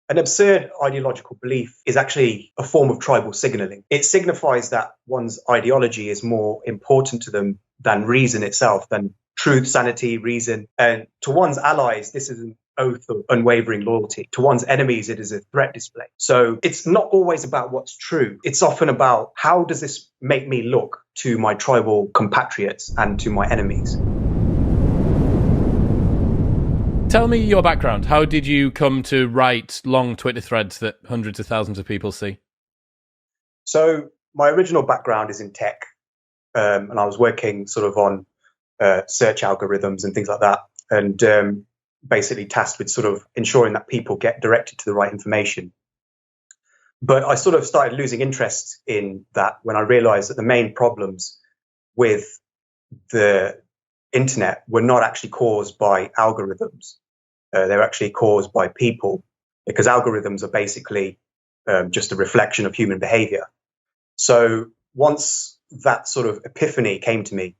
An absurd ideological belief is actually a form of tribal signaling. It signifies that one's ideology is more important to them than reason itself, than truth, sanity, reason. And to one's allies, this is an oath of unwavering loyalty. To one's enemies, it is a threat display. So it's not always about what's true. It's often about how does this make me look to my tribal compatriots and to my enemies. Tell me your background. How did you come to write long Twitter threads that hundreds of thousands of people see? So my original background is in tech, and I was working sort of on search algorithms and things like that, and basically tasked with sort of ensuring that people get directed to the right information. But I sort of started losing interest in that when I realized that the main problems with the internet were not actually caused by algorithms. They're actually caused by people, because algorithms are basically just a reflection of human behavior. So once that sort of epiphany came to me,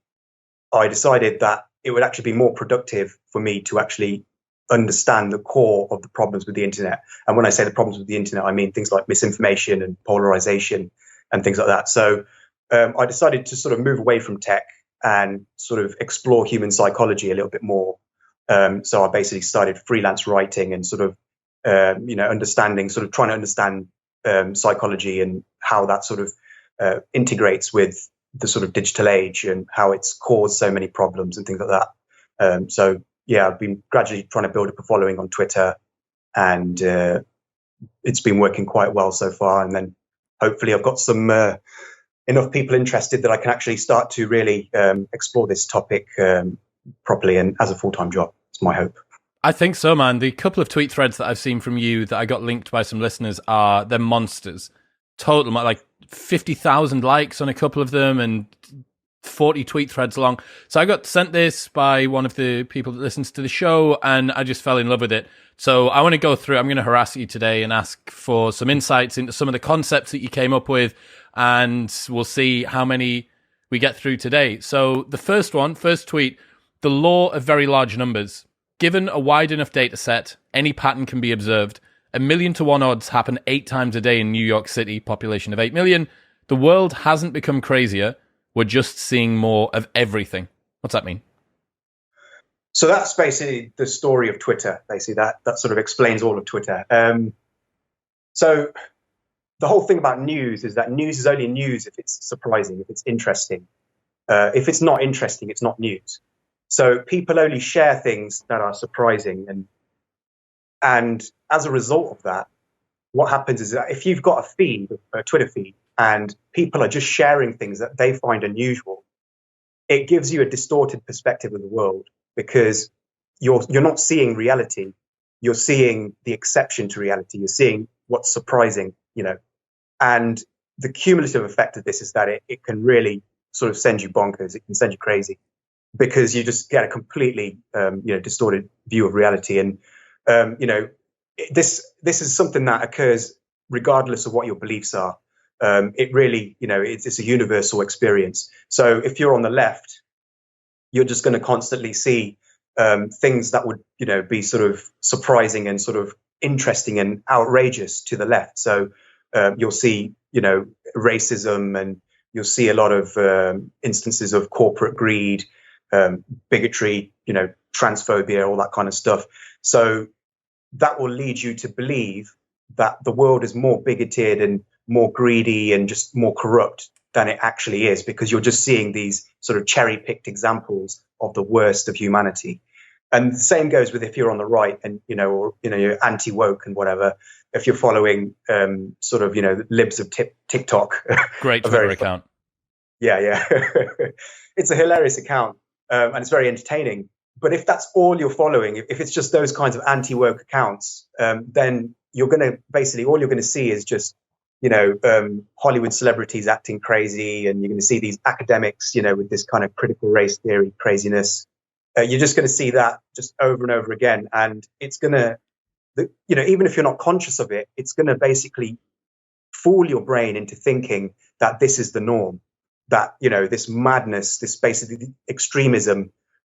I decided that it would actually be more productive for me to actually understand the core of the problems with the internet. And when I say the problems with the internet, I mean things like misinformation and polarization and things like that. So I decided to sort of move away from tech and sort of explore human psychology a little bit more. So I basically started freelance writing and sort of, understanding, sort of trying to understand psychology and how that sort of integrates with the sort of digital age and how it's caused so many problems and things like that. So yeah, I've been gradually trying to build up a following on Twitter, and it's been working quite well so far. And then hopefully I've got some enough people interested that I can actually start to really explore this topic properly and as a full-time job. It's my hope. I think so, man. The couple of tweet threads that I've seen from you that I got linked by some listeners they're monsters. Total, like 50,000 likes on a couple of them and 40 tweet threads long. So I got sent this by one of the people that listens to the show, and I just fell in love with it. So I want to go through, I'm going to harass you today and ask for some insights into some of the concepts that you came up with, and we'll see how many we get through today. So the first tweet, the law of very large numbers. Given a wide enough data set, any pattern can be observed. 1,000,000 to 1 odds happen 8 times a day in New York City, population of 8 million. The world hasn't become crazier. We're just seeing more of everything. What's that mean? So that's basically the story of Twitter. Basically, that sort of explains all of Twitter. So the whole thing about news is that news is only news if it's surprising, if it's interesting. If it's not interesting, it's not news. So people only share things that are surprising, and as a result of that, what happens is that if you've got a feed, a Twitter feed, and people are just sharing things that they find unusual, it gives you a distorted perspective of the world, because you're not seeing reality. You're seeing the exception to reality. You're seeing what's surprising, and the cumulative effect of this is that it can really sort of send you bonkers. It can send you crazy, because you just get a completely, distorted view of reality. And, this is something that occurs regardless of what your beliefs are. It really, it's a universal experience. So if you're on the left, you're just going to constantly see things that would, be sort of surprising and sort of interesting and outrageous to the left. So you'll see, racism, and you'll see a lot of instances of corporate greed, bigotry, transphobia, all that kind of stuff. So that will lead you to believe that the world is more bigoted and more greedy and just more corrupt than it actually is, because you're just seeing these sort of cherry-picked examples of the worst of humanity. And the same goes with if you're on the right and, you're anti-woke and whatever. If you're following the libs of TikTok. Great Twitter account. Yeah. It's a hilarious account, and it's very entertaining. But if that's all you're following, if it's just those kinds of anti-woke accounts, then you're going to basically, all you're going to see is just, Hollywood celebrities acting crazy, and you're going to see these academics, with this kind of critical race theory craziness. You're just going to see that just over and over again. And it's going to, even if you're not conscious of it, it's going to basically fool your brain into thinking that this is the norm, that, this madness, this basically extremism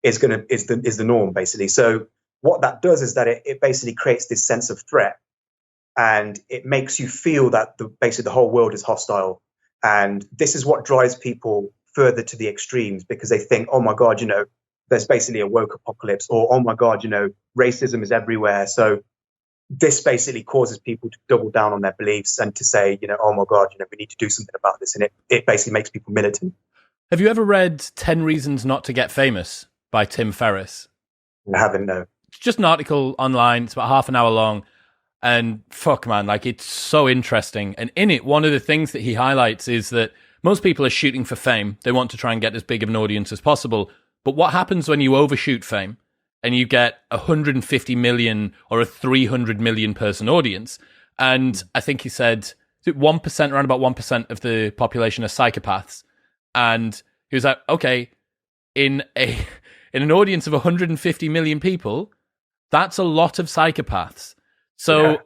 is the norm, basically. So what that does is that it basically creates this sense of threat. and it makes you feel that basically the whole world is hostile. And this is what drives people further to the extremes, because they think, oh my God, there's basically a woke apocalypse, or oh my God, racism is everywhere. So this basically causes people to double down on their beliefs and to say, oh my God, we need to do something about this. And it basically makes people militant. Have you ever read 10 Reasons Not to Get Famous by Tim Ferriss? I haven't, no. It's just an article online. It's about half an hour long. And fuck, man, it's so interesting. And in it, one of the things that he highlights is that most people are shooting for fame. They want to try and get as big of an audience as possible. But what happens when you overshoot fame and you get 150 million or a 300 million person audience? And I think he said 1%, around about 1% of the population are psychopaths. And he was like, okay, in an audience of 150 million people, that's a lot of psychopaths. So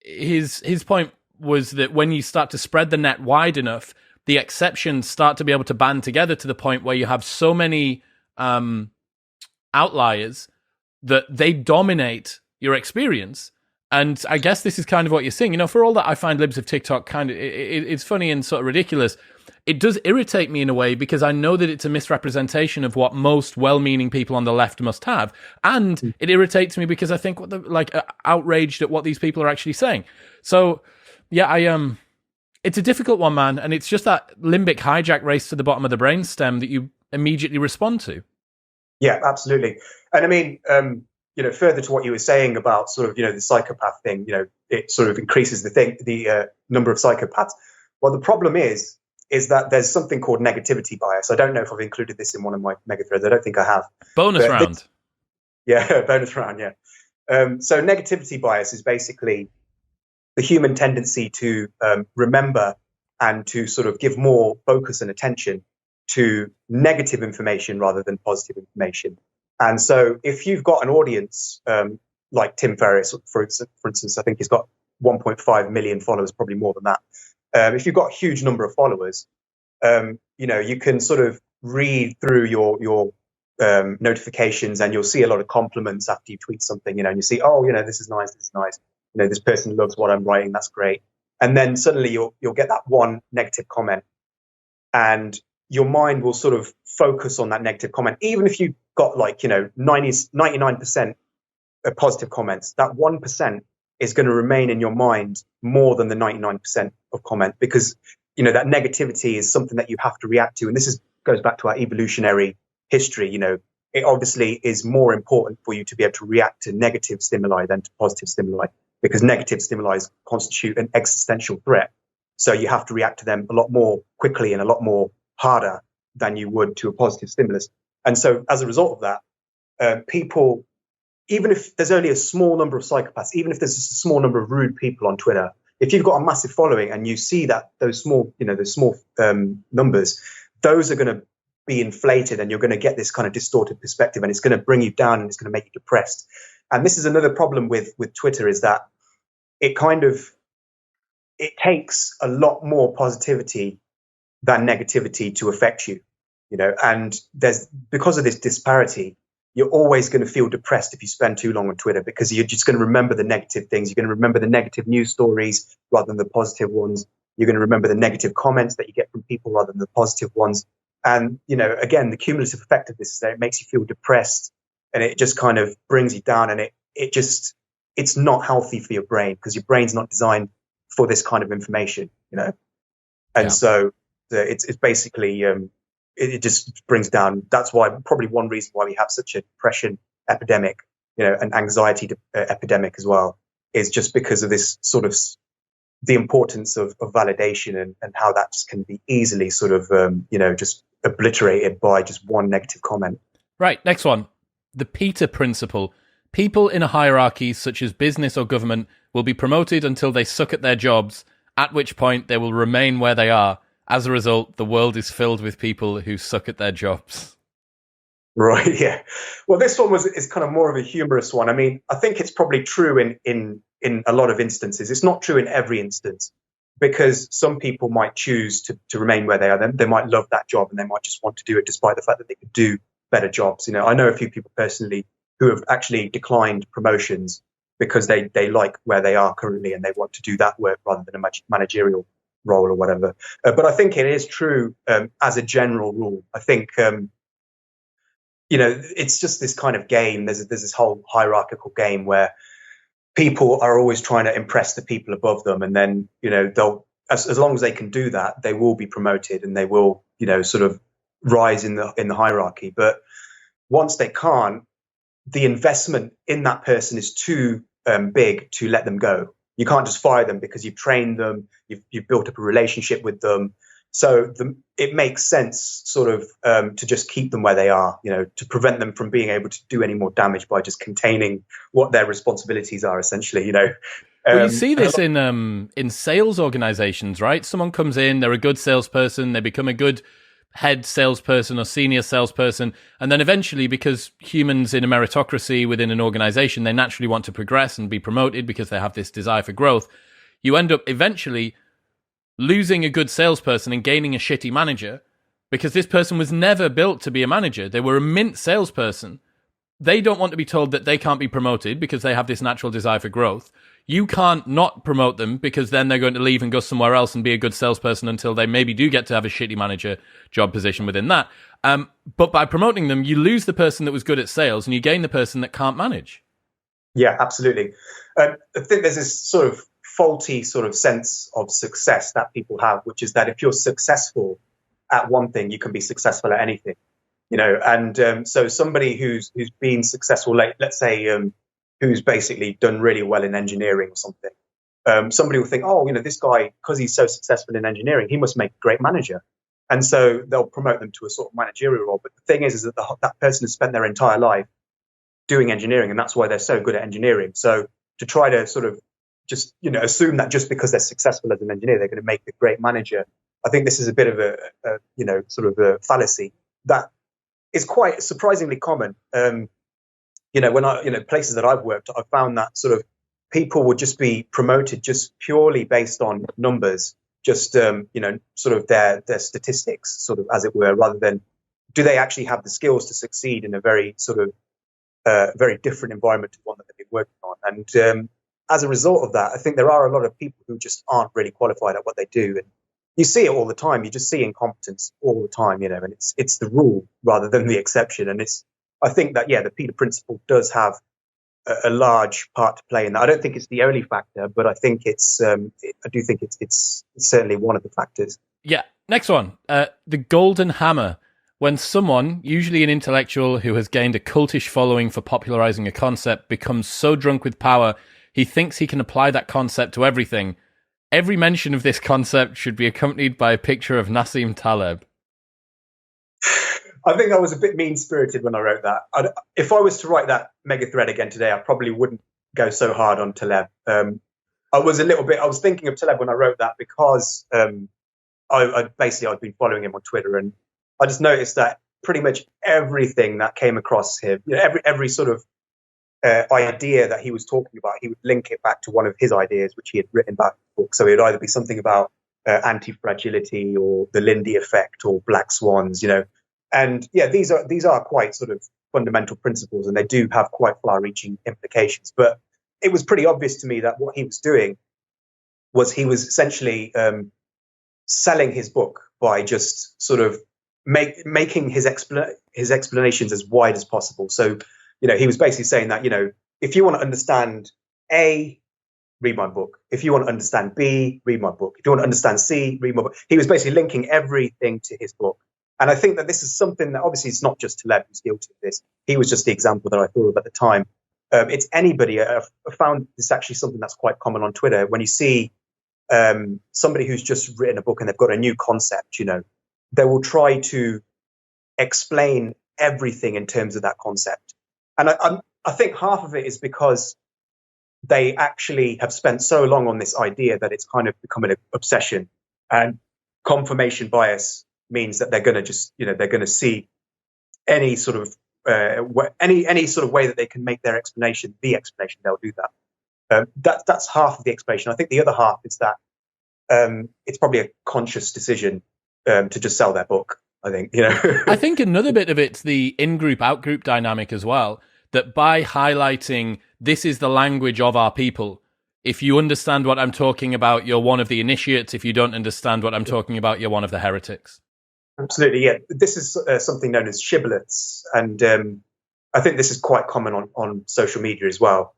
his point was that when you start to spread the net wide enough, the exceptions start to be able to band together to the point where you have so many outliers that they dominate your experience. And I guess this is kind of what you're seeing. For all that I find libs of TikTok kind of, it's funny and sort of ridiculous, it does irritate me in a way, because I know that it's a misrepresentation of what most well-meaning people on the left must have. And it irritates me because I think outraged at what these people are actually saying. So yeah, it's a difficult one, man. And it's just that limbic hijack race to the bottom of the brainstem that you immediately respond to. Yeah, absolutely. And I mean, further to what you were saying about sort of, the psychopath thing, it sort of increases the number of psychopaths. Well, the problem is that there's something called negativity bias. I don't know if I've included this in one of my mega threads. I don't think I have. Bonus round. Bonus round, yeah. So negativity bias is basically the human tendency to remember and to sort of give more focus and attention to negative information rather than positive information. And so if you've got an audience like Tim Ferriss, for instance, I think he's got 1.5 million followers, probably more than that. If you've got a huge number of followers, you can sort of read through your notifications, and you'll see a lot of compliments after you tweet something, and you see, oh, this is nice, this person loves what I'm writing, that's great. And then suddenly you'll get that one negative comment, and your mind will sort of focus on that negative comment. Even if you've got 99% of positive comments, that 1% is going to remain in your mind more than the 99% of comment, because that negativity is something that you have to react to. And this goes back to our evolutionary history. It obviously is more important for you to be able to react to negative stimuli than to positive stimuli, because negative stimuli constitute an existential threat. So you have to react to them a lot more quickly and a lot more harder than you would to a positive stimulus. And so as a result of that, people, even if there's only a small number of psychopaths, even if there's just a small number of rude people on Twitter, if you've got a massive following and you see that those small numbers, those are going to be inflated, and you're going to get this kind of distorted perspective, and it's going to bring you down, and it's going to make you depressed. And this is another problem with Twitter, is that it takes a lot more positivity than negativity to affect you, and because of this disparity, you're always going to feel depressed if you spend too long on Twitter, because you're just going to remember the negative things. You're going to remember the negative news stories rather than the positive ones. You're going to remember the negative comments that you get from people rather than the positive ones. And, again, the cumulative effect of this is that it makes you feel depressed, and it just kind of brings you down, and it's not healthy for your brain, because your brain's not designed for this kind of information, And so it's basically, it just brings down. That's why, probably one reason why we have such a depression epidemic, an anxiety epidemic as well, is just because of this sort of the importance of validation and how that can be easily sort of, just obliterated by just one negative comment. Right. Next one. The Peter Principle. People in a hierarchy such as business or government will be promoted until they suck at their jobs, at which point they will remain where they are. As a result, the world is filled with people who suck at their jobs. Right, yeah. Well, this one is kind of more of a humorous one. I mean, I think it's probably true in a lot of instances. It's not true in every instance, because some people might choose to remain where they are. They might love that job, and they might just want to do it despite the fact that they could do better jobs. I know a few people personally who have actually declined promotions because they like where they are currently and they want to do that work rather than a managerial role or whatever. But I think it is true as a general rule. I think it's just this kind of game. There's this whole hierarchical game where people are always trying to impress the people above them, and then they'll as long as they can do that, they will be promoted and they will sort of rise in the hierarchy. But once they can't, the investment in that person is too big to let them go. You can't just fire them because you've trained them, you've built up a relationship with them. So it makes sense sort of to just keep them where they are, to prevent them from being able to do any more damage by just containing what their responsibilities are, essentially. Well, you see this in sales organizations, right? Someone comes in, they're a good salesperson, they become a good head salesperson or senior salesperson, and then eventually, because humans in a meritocracy within an organization, they naturally want to progress and be promoted because they have this desire for growth. You end up eventually losing a good salesperson and gaining a shitty manager because this person was never built to be a manager. They were a mint salesperson. They don't want to be told that they can't be promoted because they have this natural desire for growth. You can't not promote them because then they're going to leave and go somewhere else and be a good salesperson until they maybe do get to have a shitty manager job position within that. But by promoting them, you lose the person that was good at sales and you gain the person that can't manage. Yeah, absolutely. I think there's this sort of faulty sort of sense of success that people have, which is that if you're successful at one thing, you can be successful at anything. And so somebody who's been successful, let's say, who's basically done really well in engineering or something, somebody will think, this guy, because he's so successful in engineering, he must make a great manager. And so they'll promote them to a sort of managerial role. But the thing is that that person has spent their entire life doing engineering, and that's why they're so good at engineering. So to try to sort of just, assume that just because they're successful as an engineer, they're going to make a great manager, I think this is a bit of a sort of a fallacy that is quite surprisingly common. When places that I've worked, I've found that sort of people would just be promoted just purely based on numbers, just sort of their statistics, sort of as it were, rather than do they actually have the skills to succeed in a very sort of very different environment to one that they've been working on. And as a result of that, I think there are a lot of people who just aren't really qualified at what they do, and you see it all the time. You just see incompetence all the time, and it's the rule rather than the exception. And I think that, the Peter Principle does have a large part to play in that. I don't think it's the only factor, but I think I do think it's certainly one of the factors. Yeah. Next one, the golden hammer. When someone, usually an intellectual who has gained a cultish following for popularizing a concept, becomes so drunk with power, he thinks he can apply that concept to everything. Every mention of this concept should be accompanied by a picture of Nassim Taleb. I think I was a bit mean-spirited when I wrote that. If I was to write that mega thread again today, I probably wouldn't go so hard on Taleb. I was thinking of Taleb when I wrote that because I'd been following him on Twitter, and I just noticed that pretty much everything that came across him, every sort of idea that he was talking about, he would link it back to one of his ideas, which he had written back in the book. So it would either be something about anti-fragility or the Lindy effect or black swans, And these are quite sort of fundamental principles, and they do have quite far-reaching implications. But it was pretty obvious to me that what he was doing was he was essentially selling his book by just sort of making his explanations as wide as possible. So, he was basically saying that, if you want to understand A, read my book. If you want to understand B, read my book. If you want to understand C, read my book. He was basically linking everything to his book. And I think that this is something that obviously it's not just Taleb who's guilty of this. He was just the example that I thought of at the time. It's anybody. I found this actually something that's quite common on Twitter. When you see somebody who's just written a book and they've got a new concept, they will try to explain everything in terms of that concept. And I think half of it is because they actually have spent so long on this idea that it's kind of become an obsession, and confirmation bias means that they're going to just, they're going to see any sort of any sort of way that they can make their explanation the explanation. They'll do that. That's half of the explanation. I think the other half is that it's probably a conscious decision to just sell their book. I think, I think another bit of it's the in-group, out-group dynamic as well, that by highlighting this is the language of our people. If you understand what I'm talking about, you're one of the initiates. If you don't understand what I'm talking about, you're one of the heretics. Absolutely, yeah. This is something known as shibboleths, and I think this is quite common on social media as well.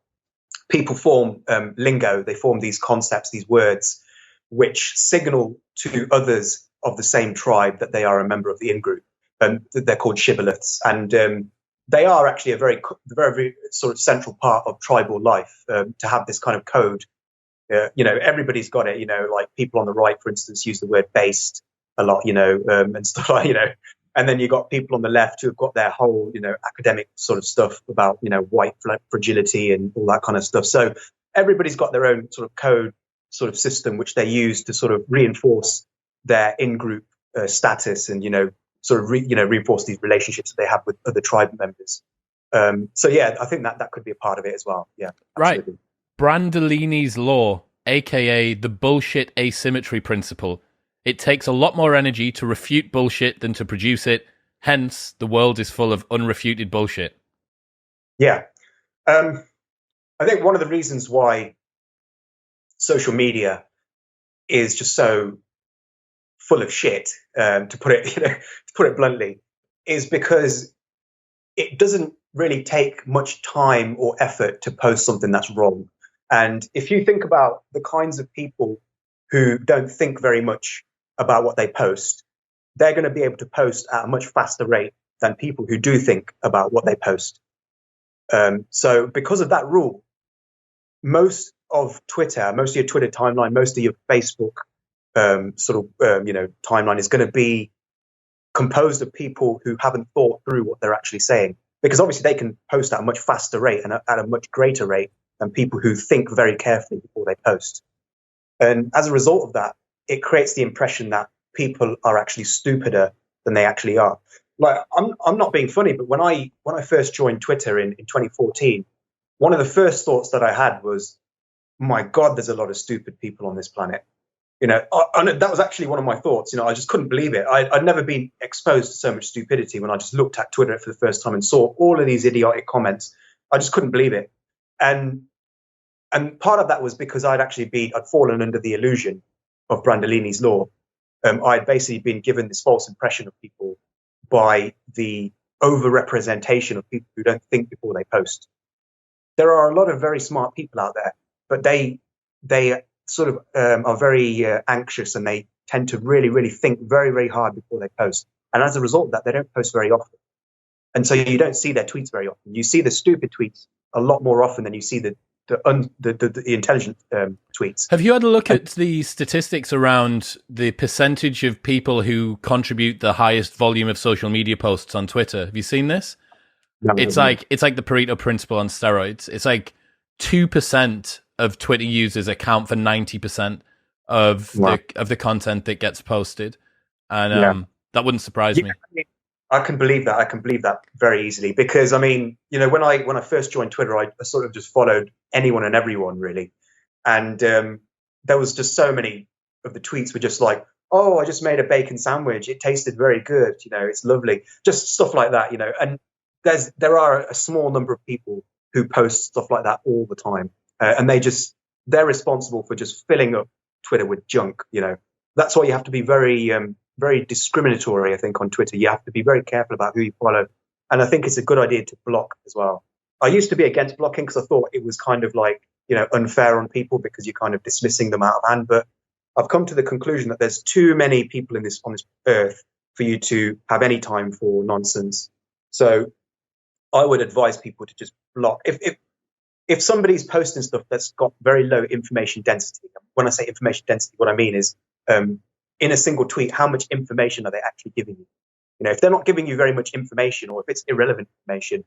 People form lingo, they form these concepts, these words, which signal to others of the same tribe that they are a member of the in-group. They're called shibboleths, and they are actually a very, very sort of central part of tribal life, to have this kind of code. Everybody's got it, like people on the right, for instance, use the word based a lot, and stuff like, and then you've got people on the left who've got their whole, academic sort of stuff about, white fragility and all that kind of stuff. So everybody's got their own sort of code sort of system, which they use to sort of reinforce their in-group status and, reinforce these relationships that they have with other tribe members. So, yeah, I think that could be a part of it as well. Yeah, absolutely. Right. Brandolini's law, aka the bullshit asymmetry principle. It takes a lot more energy to refute bullshit than to produce it. Hence, the world is full of unrefuted bullshit. Yeah. I think one of the reasons why social media is just so full of shit, to put it bluntly, is because it doesn't really take much time or effort to post something that's wrong. And if you think about the kinds of people who don't think very much about what they post, they're going to be able to post at a much faster rate than people who do think about what they post. So because of that rule, most of Twitter, most of your Twitter timeline, most of your Facebook timeline is going to be composed of people who haven't thought through what they're actually saying. Because obviously they can post at a much faster rate and at a much greater rate than people who think very carefully before they post. And as a result of that, it creates the impression that people are actually stupider than they actually are. Like, I'm not being funny, but when I first joined Twitter in 2014, one of the first thoughts that I had was, my God, there's a lot of stupid people on this planet. And that was actually one of my thoughts. I just couldn't believe it. I'd never been exposed to so much stupidity when I just looked at Twitter for the first time and saw all of these idiotic comments. I just couldn't believe it. And part of that was because I'd fallen under the illusion of Brandolini's law. I'd basically been given this false impression of people by the overrepresentation of people who don't think before they post. There are a lot of very smart people out there, but they sort of are very anxious, and they tend to really, really think very, very hard before they post. And as a result of that, they don't post very often. And so you don't see their tweets very often. You see the stupid tweets a lot more often than you see the intelligent tweets. Have you had a look at the statistics around the percentage of people who contribute the highest volume of social media posts on Twitter? Have you seen this? No, it's like the Pareto principle on steroids. It's like 2% of Twitter users account for 90% of the content that gets posted, and that wouldn't surprise me. I can believe that. I can believe that very easily, because when I first joined Twitter, I sort of just followed anyone and everyone really, and there was just so many of the tweets were just like, "Oh, I just made a bacon sandwich. It tasted very good. It's lovely." Just stuff like that. And there are a small number of people who post stuff like that all the time, and they're responsible for just filling up Twitter with junk. That's why you have to be very very discriminatory, I think, on Twitter. You have to be very careful about who you follow. And I think it's a good idea to block as well. I used to be against blocking because I thought it was kind of like, unfair on people because you're kind of dismissing them out of hand. But I've come to the conclusion that there's too many people on this earth for you to have any time for nonsense. So I would advise people to just block. If somebody's posting stuff that's got very low information density, when I say information density, what I mean is, in a single tweet, how much information are they actually giving you? If they're not giving you very much information, or if it's irrelevant information,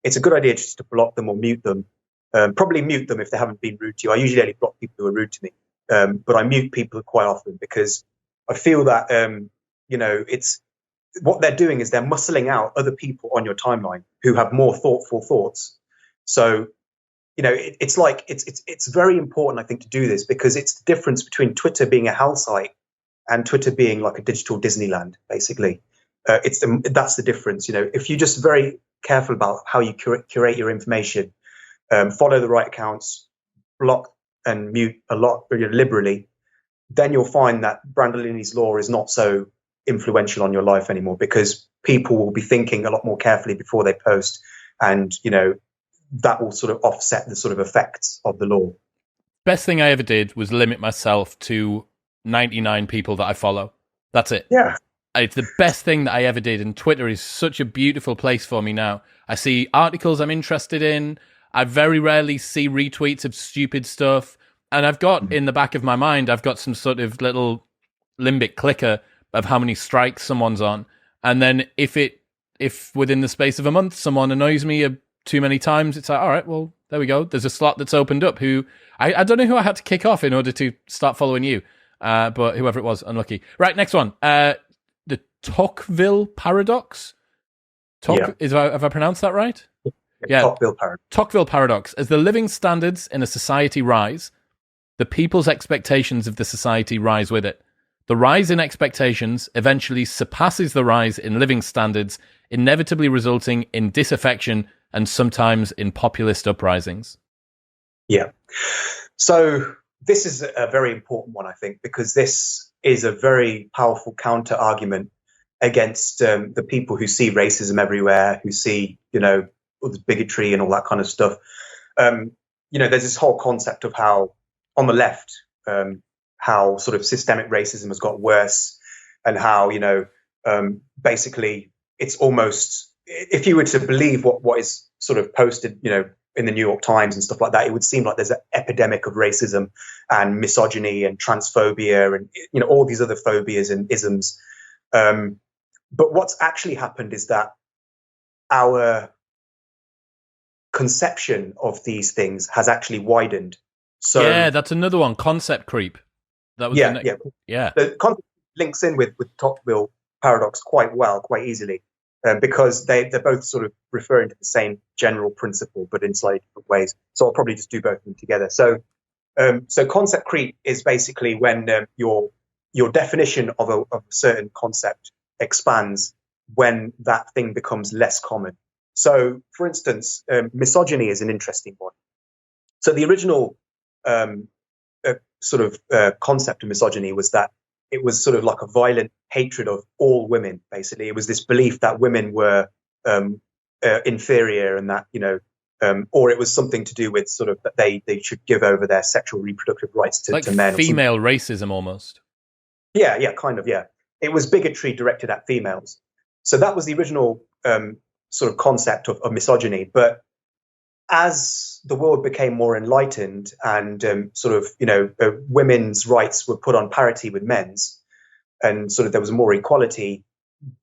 it's a good idea just to block them or mute them. Probably mute them if they haven't been rude to you. I usually only block people who are rude to me, but I mute people quite often because I feel that it's what they're doing is they're muscling out other people on your timeline who have more thoughtful thoughts. So it's very important, I think, to do this, because it's the difference between Twitter being a hell site and Twitter being like a digital Disneyland, basically. That's the difference. If you're just very careful about how you curate your information, follow the right accounts, block and mute a lot liberally, then you'll find that Brandolini's law is not so influential on your life anymore, because people will be thinking a lot more carefully before they post, and that will sort of offset the sort of effects of the law. Best thing I ever did was limit myself to 99 people that I follow. That's it. Yeah. It's the best thing that I ever did, and Twitter is such a beautiful place for me now. I see articles I'm interested in. I very rarely see retweets of stupid stuff. And I've got, in the back of my mind, I've got some sort of little limbic clicker of how many strikes someone's on. And then if within the space of a month someone annoys me too many times, it's like, all right, well, there we go. There's a slot that's opened up. Who I don't know who I had to kick off in order to start following you. But whoever it was, unlucky. Right, next one. The Tocqueville paradox. Have I pronounced that right? Yeah. Tocqueville paradox. Tocqueville paradox. As the living standards in a society rise, the people's expectations of the society rise with it. The rise in expectations eventually surpasses the rise in living standards, inevitably resulting in disaffection and sometimes in populist uprisings. Yeah. So this is a very important one, I think, because this is a very powerful counter argument against the people who see racism everywhere, who see, all this bigotry and all that kind of stuff. There's this whole concept of how on the left, how sort of systemic racism has got worse, and how, basically it's almost, if you were to believe what is sort of posted, in the New York Times and stuff like that, it would seem like there's an epidemic of racism and misogyny and transphobia and, all these other phobias and isms. But what's actually happened is that our conception of these things has actually widened. So yeah, that's another one. Concept creep. That was yeah. The concept links in with Tocqueville paradox quite easily, because they're both sort of referring to the same general principle, but in slightly different ways. So I'll probably just do both of them together. So concept creep is basically when your definition of a certain concept expands when that thing becomes less common. So, for instance, misogyny is an interesting one. So the original concept of misogyny was that it was sort of like a violent hatred of all women. Basically, it was this belief that women were inferior, and that or it was something to do with sort of that they should give over their sexual reproductive rights to men. Female racism, almost. Yeah, kind of. Yeah, it was bigotry directed at females. So that was the original sort of concept of misogyny. But as the world became more enlightened and women's rights were put on parity with men's, and sort of there was more equality,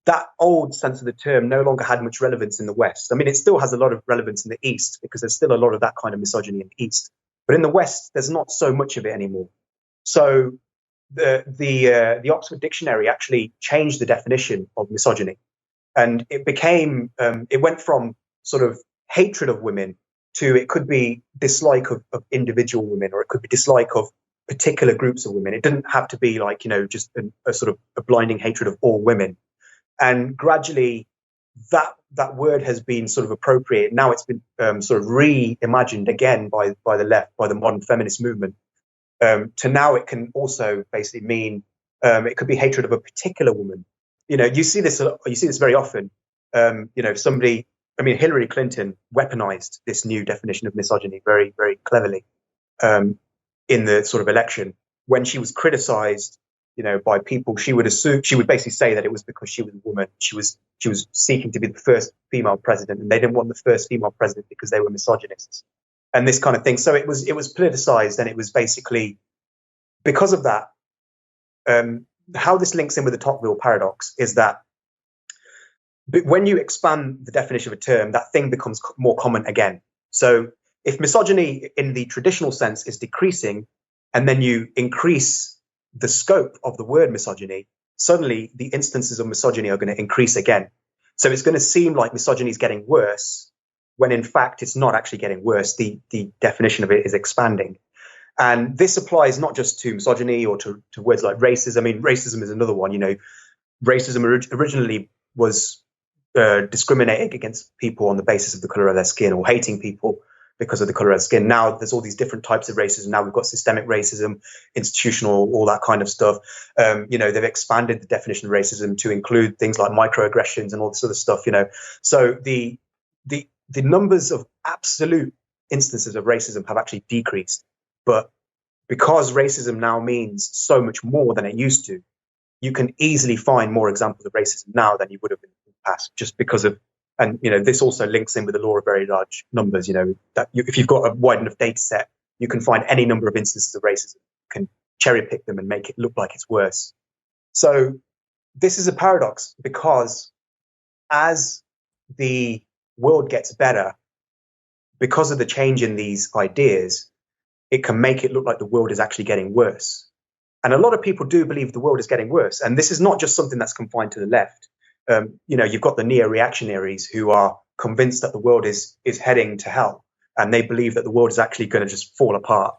that old sense of the term no longer had much relevance in the West. I mean, it still has a lot of relevance in the East, because there's still a lot of that kind of misogyny in the East. But in the West, there's not so much of it anymore. So the Oxford Dictionary actually changed the definition of misogyny, and it became it went from sort of hatred of women to it could be dislike of individual women, or it could be dislike of particular groups of women. It didn't have to be like just a sort of a blinding hatred of all women. And gradually, that word has been sort of appropriated. Now it's been sort of reimagined again by the left, by the modern feminist movement. To now it can also basically mean it could be hatred of a particular woman. You see this very often. Somebody, Hillary Clinton weaponized this new definition of misogyny very, very cleverly in the sort of election. When she was criticized, by people, she would basically say that it was because she was a woman. She was seeking to be the first female president, and they didn't want the first female president because they were misogynists, and this kind of thing. So it was politicized, and it was basically because of that. How this links in with the Tocqueville paradox is that when you expand the definition of a term, that thing becomes more common again. So if misogyny in the traditional sense is decreasing, and then you increase the scope of the word misogyny, suddenly the instances of misogyny are going to increase again. So it's going to seem like misogyny is getting worse, when in fact it's not actually getting worse. The definition of it is expanding. And this applies not just to misogyny or to words like racism. Racism is another one. Racism originally was discriminating against people on the basis of the color of their skin, or hating people because of the color of skin. Now there's all these different types of racism. Now we've got systemic racism, institutional, all that kind of stuff. They've expanded the definition of racism to include things like microaggressions and all this other stuff. So the numbers of absolute instances of racism have actually decreased, but because racism now means so much more than it used to, you can easily find more examples of racism now than you would have in the past, just because of. And this also links in with the law of very large numbers. If you've got a wide enough data set, you can find any number of instances of racism, you can cherry pick them and make it look like it's worse. So this is a paradox, because as the world gets better, because of the change in these ideas, it can make it look like the world is actually getting worse. And a lot of people do believe the world is getting worse. And this is not just something that's confined to the left. You've got the neo-reactionaries who are convinced that the world is heading to hell, and they believe that the world is actually going to just fall apart.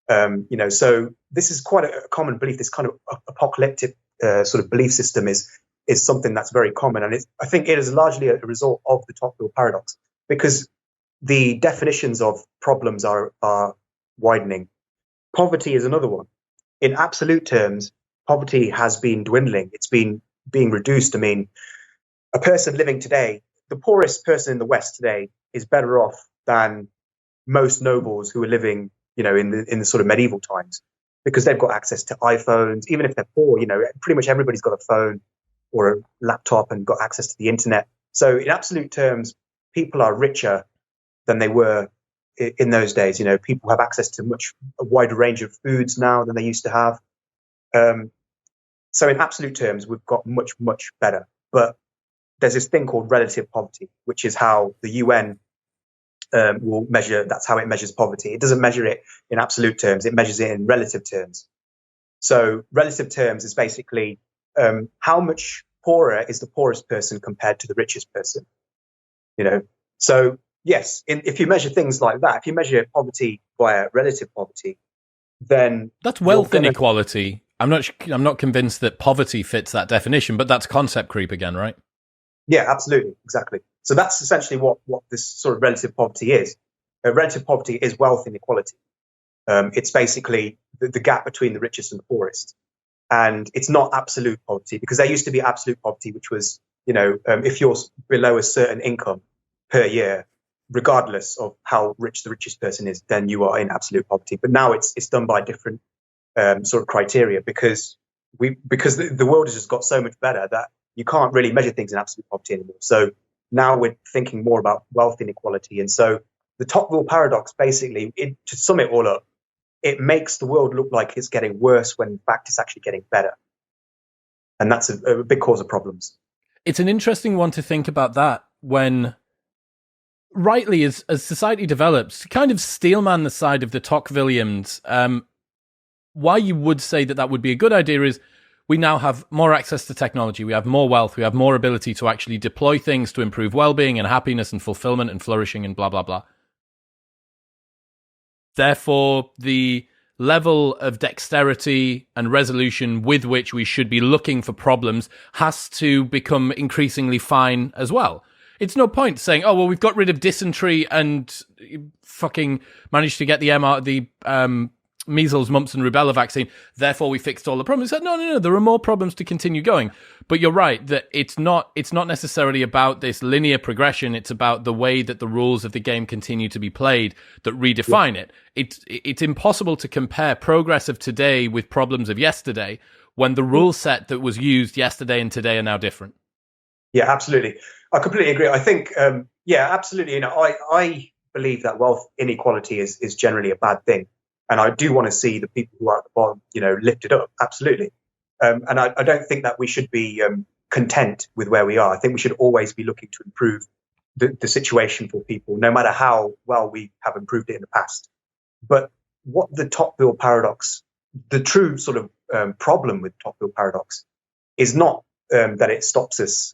So this is quite a common belief. This kind of apocalyptic sort of belief system is something that's very common, and I think it is largely a result of the Tocqueville paradox, because the definitions of problems are widening. Poverty is another one. In absolute terms, poverty has been dwindling. It's been being reduced. I mean, a person living today, the poorest person in the West today, is better off than most nobles who are living, in the sort of medieval times, because they've got access to iPhones. Even if they're poor, pretty much everybody's got a phone or a laptop and got access to the internet. So in absolute terms, people are richer than they were in those days. People have access to a wider range of foods now than they used to have. So in absolute terms, we've got much, much better. But there's this thing called relative poverty, which is how the UN will measure. That's how it measures poverty. It doesn't measure it in absolute terms. It measures it in relative terms. So relative terms is basically how much poorer is the poorest person compared to the richest person. So yes, if you measure things like that, if you measure poverty via relative poverty, then that's wealth inequality. I'm not convinced that poverty fits that definition, but that's concept creep again, right? Yeah, absolutely, exactly. So that's essentially what this sort of relative poverty is. Relative poverty is wealth inequality. It's basically the gap between the richest and the poorest, and it's not absolute poverty, because there used to be absolute poverty, which was if you're below a certain income per year, regardless of how rich the richest person is, then you are in absolute poverty. But now it's done by different sort of criteria, because the world has just got so much better that you can't really measure things in absolute poverty anymore. So now we're thinking more about wealth inequality. And so the Tocqueville paradox, basically, to sum it all up, it makes the world look like it's getting worse when in fact it's actually getting better. And that's a big cause of problems. It's an interesting one to think about that, when rightly, as society develops, to kind of steelman the side of the Tocquevillians, why you would say that would be a good idea is we now have more access to technology, we have more wealth, we have more ability to actually deploy things to improve well-being and happiness and fulfillment and flourishing and blah, blah, blah. Therefore, the level of dexterity and resolution with which we should be looking for problems has to become increasingly fine as well. It's no point saying, oh, well, we've got rid of dysentery and fucking managed to get the measles, mumps and rubella vaccine, therefore we fixed all the problems. No, there are more problems to continue going. But you're right that it's not necessarily about this linear progression. It's about the way that the rules of the game continue to be played that redefine it. It's impossible to compare progress of today with problems of yesterday when the rule set that was used yesterday and today are now different. Yeah, absolutely. I completely agree. I think, absolutely. I believe that wealth inequality is generally a bad thing. And I do want to see the people who are at the bottom, lifted up. Absolutely. And I don't think that we should be content with where we are. I think we should always be looking to improve the situation for people, no matter how well we have improved it in the past. But what the Tocqueville paradox, the true sort of problem with Tocqueville paradox is not that it stops us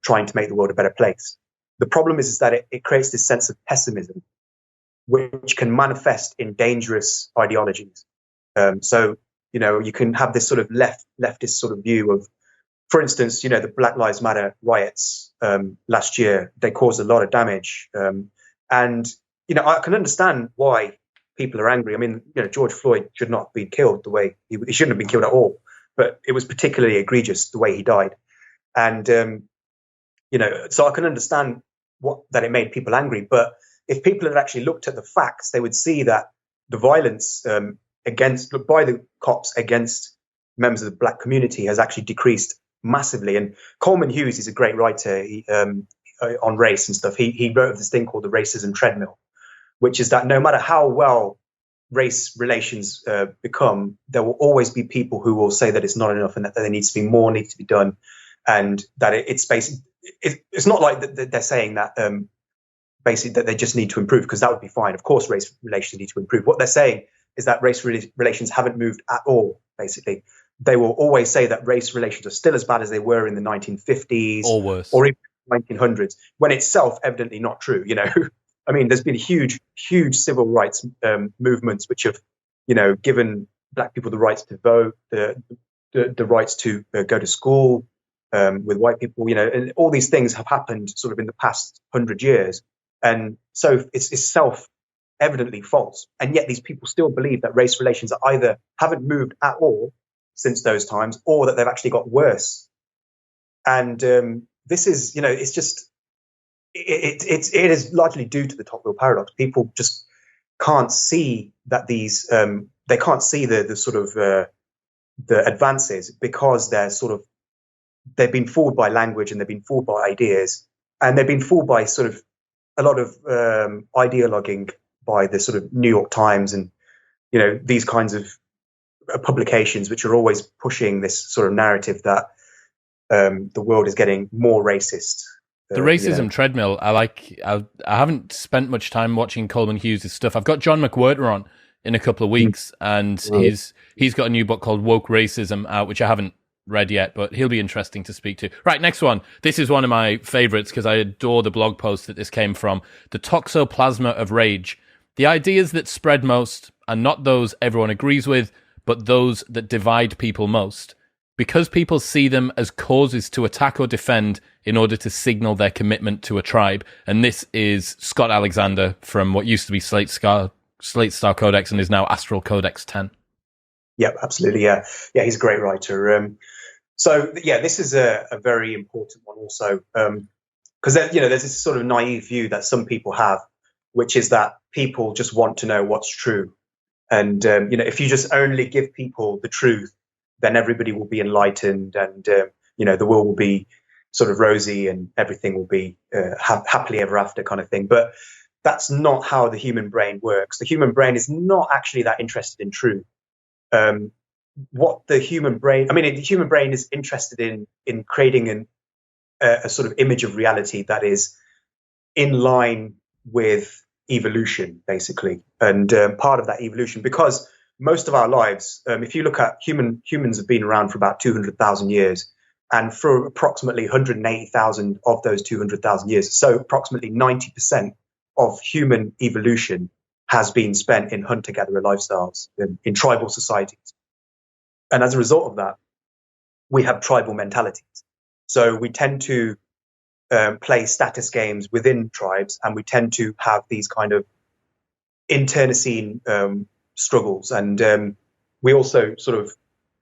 trying to make the world a better place. The problem is that it creates this sense of pessimism, which can manifest in dangerous ideologies. So, you can have this sort of leftist sort of view of, for instance, the Black Lives Matter riots last year. They caused a lot of damage. And I can understand why people are angry. I mean, George Floyd should not be killed the way he shouldn't have been killed at all, but it was particularly egregious the way he died. And, so I can understand that it made people angry. But if people had actually looked at the facts, they would see that the violence by the cops against members of the black community has actually decreased massively. And Coleman Hughes is a great writer on race and stuff. He wrote this thing called the racism treadmill, which is that no matter how well race relations become, there will always be people who will say that it's not enough and that there needs to be more needs to be done, and that it's basically it's not like that they're saying that basically that they just need to improve, because that would be fine. Of course, race relations need to improve. What they're saying is that race relations haven't moved at all. Basically, they will always say that race relations are still as bad as they were in the 1950s or worse, or even 1900s, when it's self-evidently not true. I mean, there's been huge civil rights movements which have, given black people the rights to vote, the rights to go to school with white people, and all these things have happened sort of in the past 100 years. And so it's self-evidently false. And yet these people still believe that race relations are either haven't moved at all since those times, or that they've actually got worse. And this is, it's just, it is largely due to the Tocqueville paradox. People just can't see that these, they can't see the sort of the advances, because they've been fooled by language, and they've been fooled by ideas, and they've been fooled by sort of a lot of ideologuing by the sort of New York Times and, these kinds of publications, which are always pushing this sort of narrative that the world is getting more racist. The racism treadmill, I haven't spent much time watching Coleman Hughes' stuff. I've got John McWhorter on in a couple of weeks, and he's got a new book called Woke Racism out, which I haven't read yet, but he'll be interesting to speak to. Right, next one. This is one of my favorites because I adore the blog post that this came from. The toxoplasma of rage. The ideas that spread most are not those everyone agrees with, but those that divide people most, because people see them as causes to attack or defend in order to signal their commitment to a tribe. And this is Scott Alexander from what used to be Slate Star Codex and is now Astral Codex 10. Yeah, absolutely. Yeah, he's a great writer. This is a very important one also, because there's this sort of naive view that some people have, which is that people just want to know what's true. And, if you just only give people the truth, then everybody will be enlightened, and, the world will be sort of rosy and everything will be happily ever after kind of thing. But that's not how the human brain works. The human brain is not actually that interested in truth. The human brain is interested in creating a sort of image of reality that is in line with evolution, basically, and part of that evolution, because most of our lives, if you look at humans have been around for about 200,000 years, and for approximately 180,000 of those 200,000 years, so approximately 90% of human evolution has been spent in hunter-gatherer lifestyles, in tribal societies. And as a result of that, we have tribal mentalities. So we tend to play status games within tribes, and we tend to have these kind of internecine struggles. And we also sort of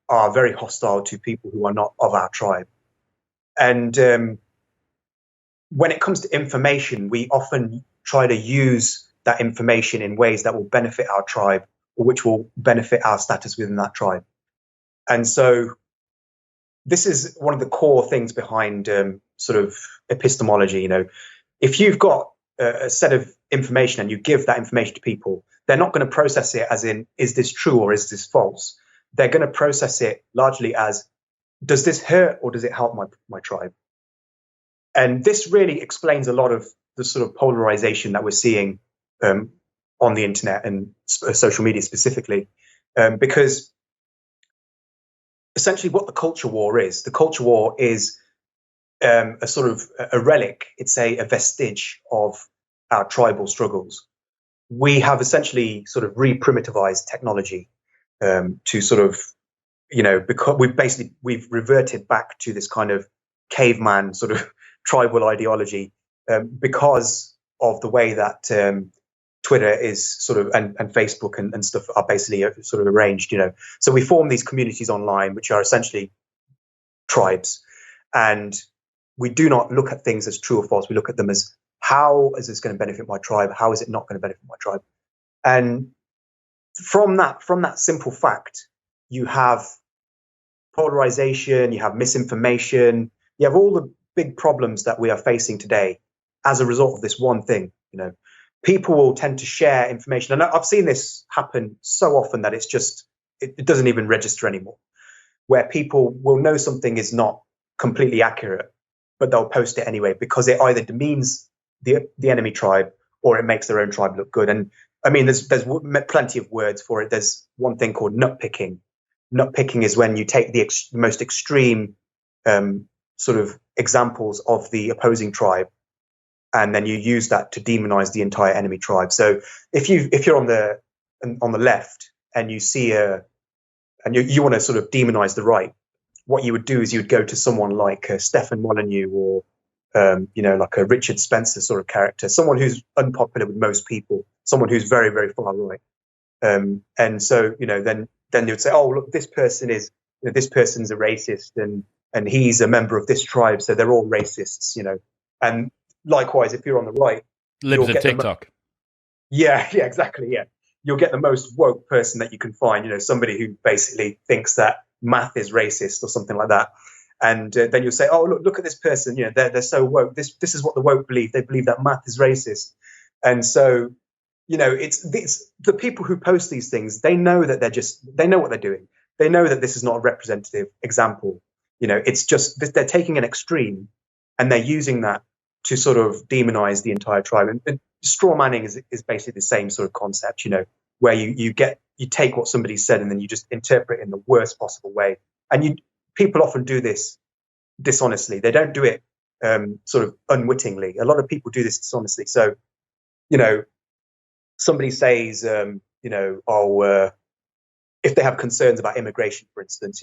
are very hostile to people who are not of our tribe. And when it comes to information, we often try to use that information in ways that will benefit our tribe, or which will benefit our status within that tribe. And so this is one of the core things behind sort of epistemology. If you've got a set of information and you give that information to people, they're not going to process it as in, is this true or is this false? They're going to process it largely as, does this hurt or does it help my tribe? And this really explains a lot of the sort of polarization that we're seeing on the internet and social media specifically, because essentially what the culture war is a sort of a relic. It's a vestige of our tribal struggles. We have essentially sort of re-primitivized technology to sort of, because we've reverted back to this kind of caveman sort of tribal ideology because of the way that Twitter is sort of, and Facebook and stuff are basically sort of arranged, So we form these communities online, which are essentially tribes. And we do not look at things as true or false. We look at them as, how is this going to benefit my tribe? How is it not going to benefit my tribe? And from that simple fact, you have polarization, you have misinformation, you have all the big problems that we are facing today as a result of this one thing. People will tend to share information, and I've seen this happen so often that it doesn't even register anymore, where people will know something is not completely accurate, but they'll post it anyway because it either demeans the enemy tribe or it makes their own tribe look good. And I mean, there's plenty of words for it. There's one thing called nut picking. Nut picking is when you take the most extreme sort of examples of the opposing tribe, and then you use that to demonize the entire enemy tribe. So if you're on the left and you see and you want to sort of demonize the right, what you would do is you would go to someone like Stefan Molyneux or like a Richard Spencer sort of character, someone who's unpopular with most people, someone who's very, very far right. And so, then you'd say, oh, look, this person is, this person's a racist and he's a member of this tribe, so they're all racists, And likewise, if you're on the right, libs of TikTok. Yeah, exactly. Yeah. You'll get the most woke person that you can find, somebody who basically thinks that math is racist or something like that. And then you'll say, oh, look at this person, they're so woke. This is what the woke believe. They believe that math is racist. And so, it's the people who post these things, they know that they know what they're doing. They know that this is not a representative example. It's just, they're taking an extreme and they're using that to sort of demonize the entire tribe. And straw manning is basically the same sort of concept, where you take what somebody said and then you just interpret it in the worst possible way. And people often do this dishonestly. They don't do it sort of unwittingly. A lot of people do this dishonestly. So, somebody says, if they have concerns about immigration, for instance,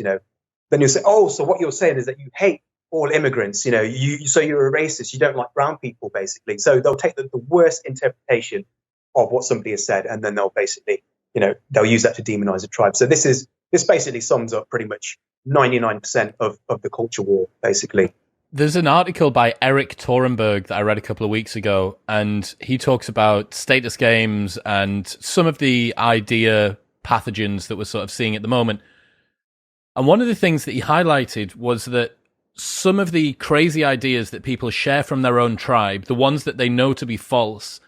then you say, oh, so what you're saying is that you hate all immigrants, so you're a racist, you don't like brown people, basically. So they'll take the worst interpretation of what somebody has said, and then they'll basically, they'll use that to demonize a tribe. So this basically sums up pretty much 99% of the culture war, basically. There's an article by Eric Torenberg that I read a couple of weeks ago, and he talks about status games and some of the idea pathogens that we're sort of seeing at the moment. And one of the things that he highlighted was that some of the crazy ideas that people share from their own tribe, the ones that they know to be false,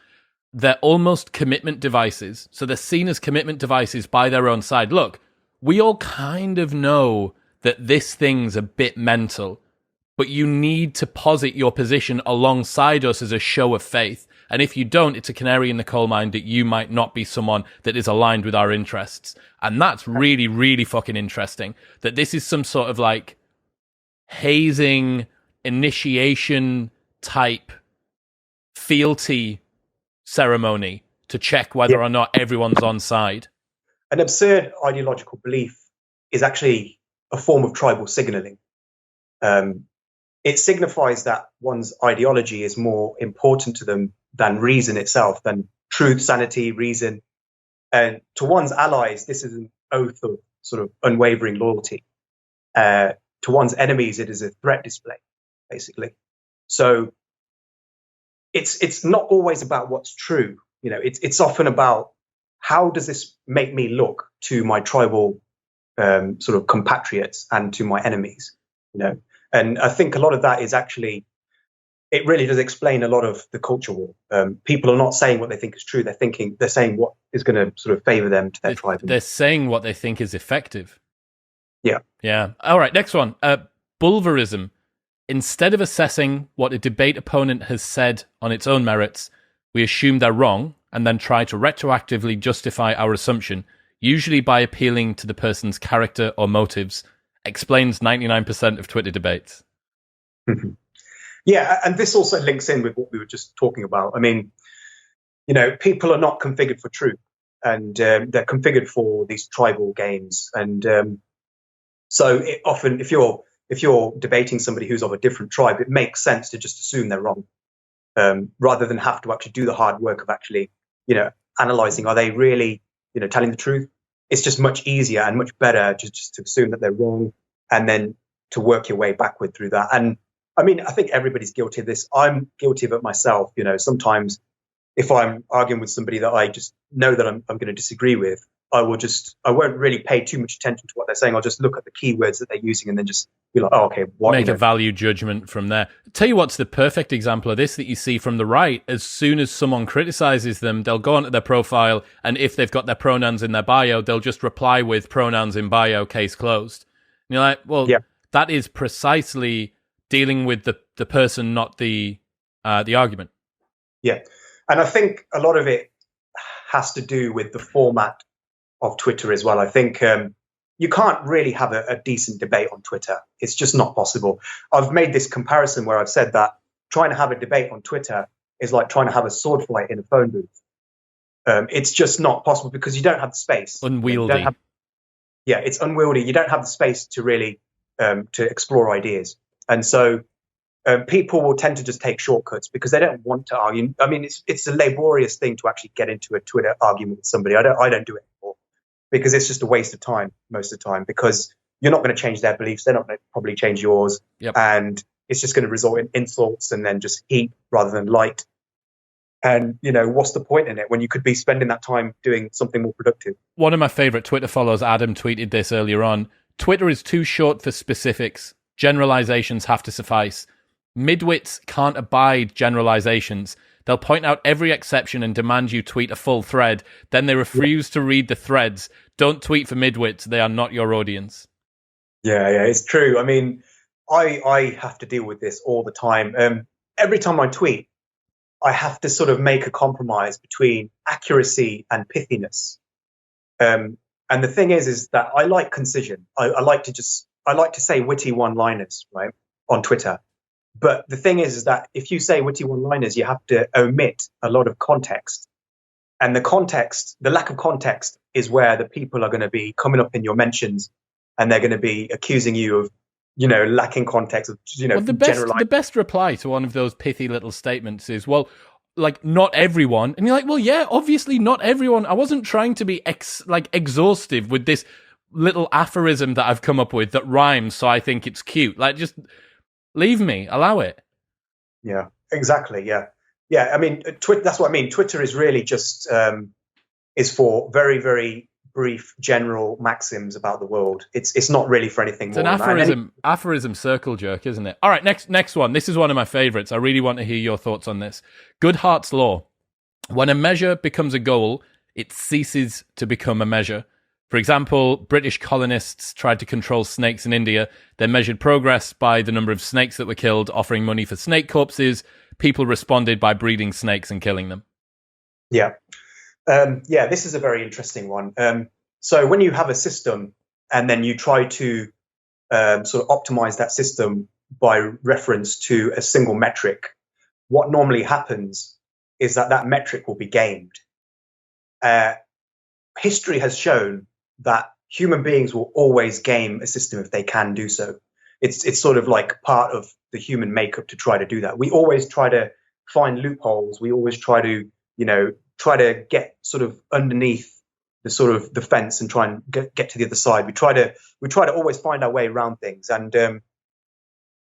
they're almost commitment devices. So they're seen as commitment devices by their own side. Look, we all kind of know that this thing's a bit mental, but you need to posit your position alongside us as a show of faith. And if you don't, it's a canary in the coal mine that you might not be someone that is aligned with our interests. And that's really, really fucking interesting. That this is some sort of like hazing, initiation type fealty ceremony to check whether or not everyone's on side. An absurd ideological belief is actually a form of tribal signaling. It signifies that one's ideology is more important to them than reason itself, than truth, sanity, reason. And to one's allies, this is an oath of sort of unwavering loyalty. To one's enemies, it is a threat display, basically. So it's not always about what's true. It's often about, how does this make me look to my tribal sort of compatriots and to my enemies? And I think a lot of that is actually, it really does explain a lot of the culture war. People are not saying what they think is true. They're saying what is going to sort of favor them to their tribe. They're saying what they think is effective. Yeah. Yeah. All right. Next one. Bulverism. Instead of assessing what a debate opponent has said on its own merits, we assume they're wrong and then try to retroactively justify our assumption, usually by appealing to the person's character or motives. Explains 99% of Twitter debates. Yeah, and this also links in with what we were just talking about. I mean, people are not configured for truth, and they're configured for these tribal games. And so often, if you're debating somebody who's of a different tribe, it makes sense to just assume they're wrong, rather than have to actually do the hard work of actually, analyzing, are they really, telling the truth? It's just much easier and much better just to assume that they're wrong and then to work your way backward through that. And I mean, I think everybody's guilty of this. I'm guilty of it myself. Sometimes if I'm arguing with somebody that I just know that I'm going to disagree with, I won't really pay too much attention to what they're saying. I'll just look at the keywords that they're using and then just be like, oh, okay. Make a value judgment from there. Tell you what's the perfect example of this that you see from the right. As soon as someone criticizes them, they'll go onto their profile, and if they've got their pronouns in their bio, they'll just reply with pronouns in bio, case closed. And you're like, well, that is precisely dealing with the person, not the argument. Yeah. And I think a lot of it has to do with the format of Twitter as well. I think you can't really have a decent debate on Twitter. It's just not possible. I've made this comparison where I've said that trying to have a debate on Twitter is like trying to have a sword fight in a phone booth. It's just not possible because you don't have the space. Unwieldy. It's unwieldy. You don't have the space to really to explore ideas. And so people will tend to just take shortcuts because they don't want to argue. I mean, it's a laborious thing to actually get into a Twitter argument with somebody. I don't do it anymore because it's just a waste of time most of the time, because you're not going to change their beliefs. They're not going to probably change yours. Yep. And it's just going to result in insults and then just heat rather than light. And, what's the point in it when you could be spending that time doing something more productive? One of my favorite Twitter followers, Adam, tweeted this earlier on. Twitter is too short for specifics. Generalizations have to suffice. Midwits can't abide generalizations. They'll point out every exception and demand you tweet a full thread. Then they refuse to read the threads. Don't tweet for midwits. They are not your audience. Yeah, it's true. I mean, I have to deal with this all the time. Every time I tweet, I have to sort of make a compromise between accuracy and pithiness. And the thing is that I like concision. I like to say witty one-liners, right, on Twitter. But the thing is that if you say witty one-liners, you have to omit a lot of context. And the lack of context is where the people are going to be coming up in your mentions, and they're going to be accusing you of, lacking context, of, well, the best reply to one of those pithy little statements is, well, like, not everyone. And you're like, well, yeah, obviously not everyone. I wasn't trying to be exhaustive with this little aphorism that I've come up with that rhymes, so I think it's cute. Like, just leave me, allow it. Yeah, exactly. Yeah. I mean, that's what I mean. Twitter is really just is for very, very brief general maxims about the world. It's not really for anything more. It's an aphorism circle jerk, isn't it? All right, next one. This is one of my favorites. I really want to hear your thoughts on this. Goodhart's law. When a measure becomes a goal, it ceases to become a measure. For example, British colonists tried to control snakes in India. They measured progress by the number of snakes that were killed, offering money for snake corpses. People responded by breeding snakes and killing them. Yeah. This is a very interesting one. So when you have a system and then you try to sort of optimize that system by reference to a single metric, what normally happens is that metric will be gamed. History has shown that human beings will always game a system if they can do so. It's sort of like part of the human makeup to try to do that. We always try to find loopholes. We always try to, get sort of underneath the sort of the fence and try and get to the other side. We try to always find our way around things. And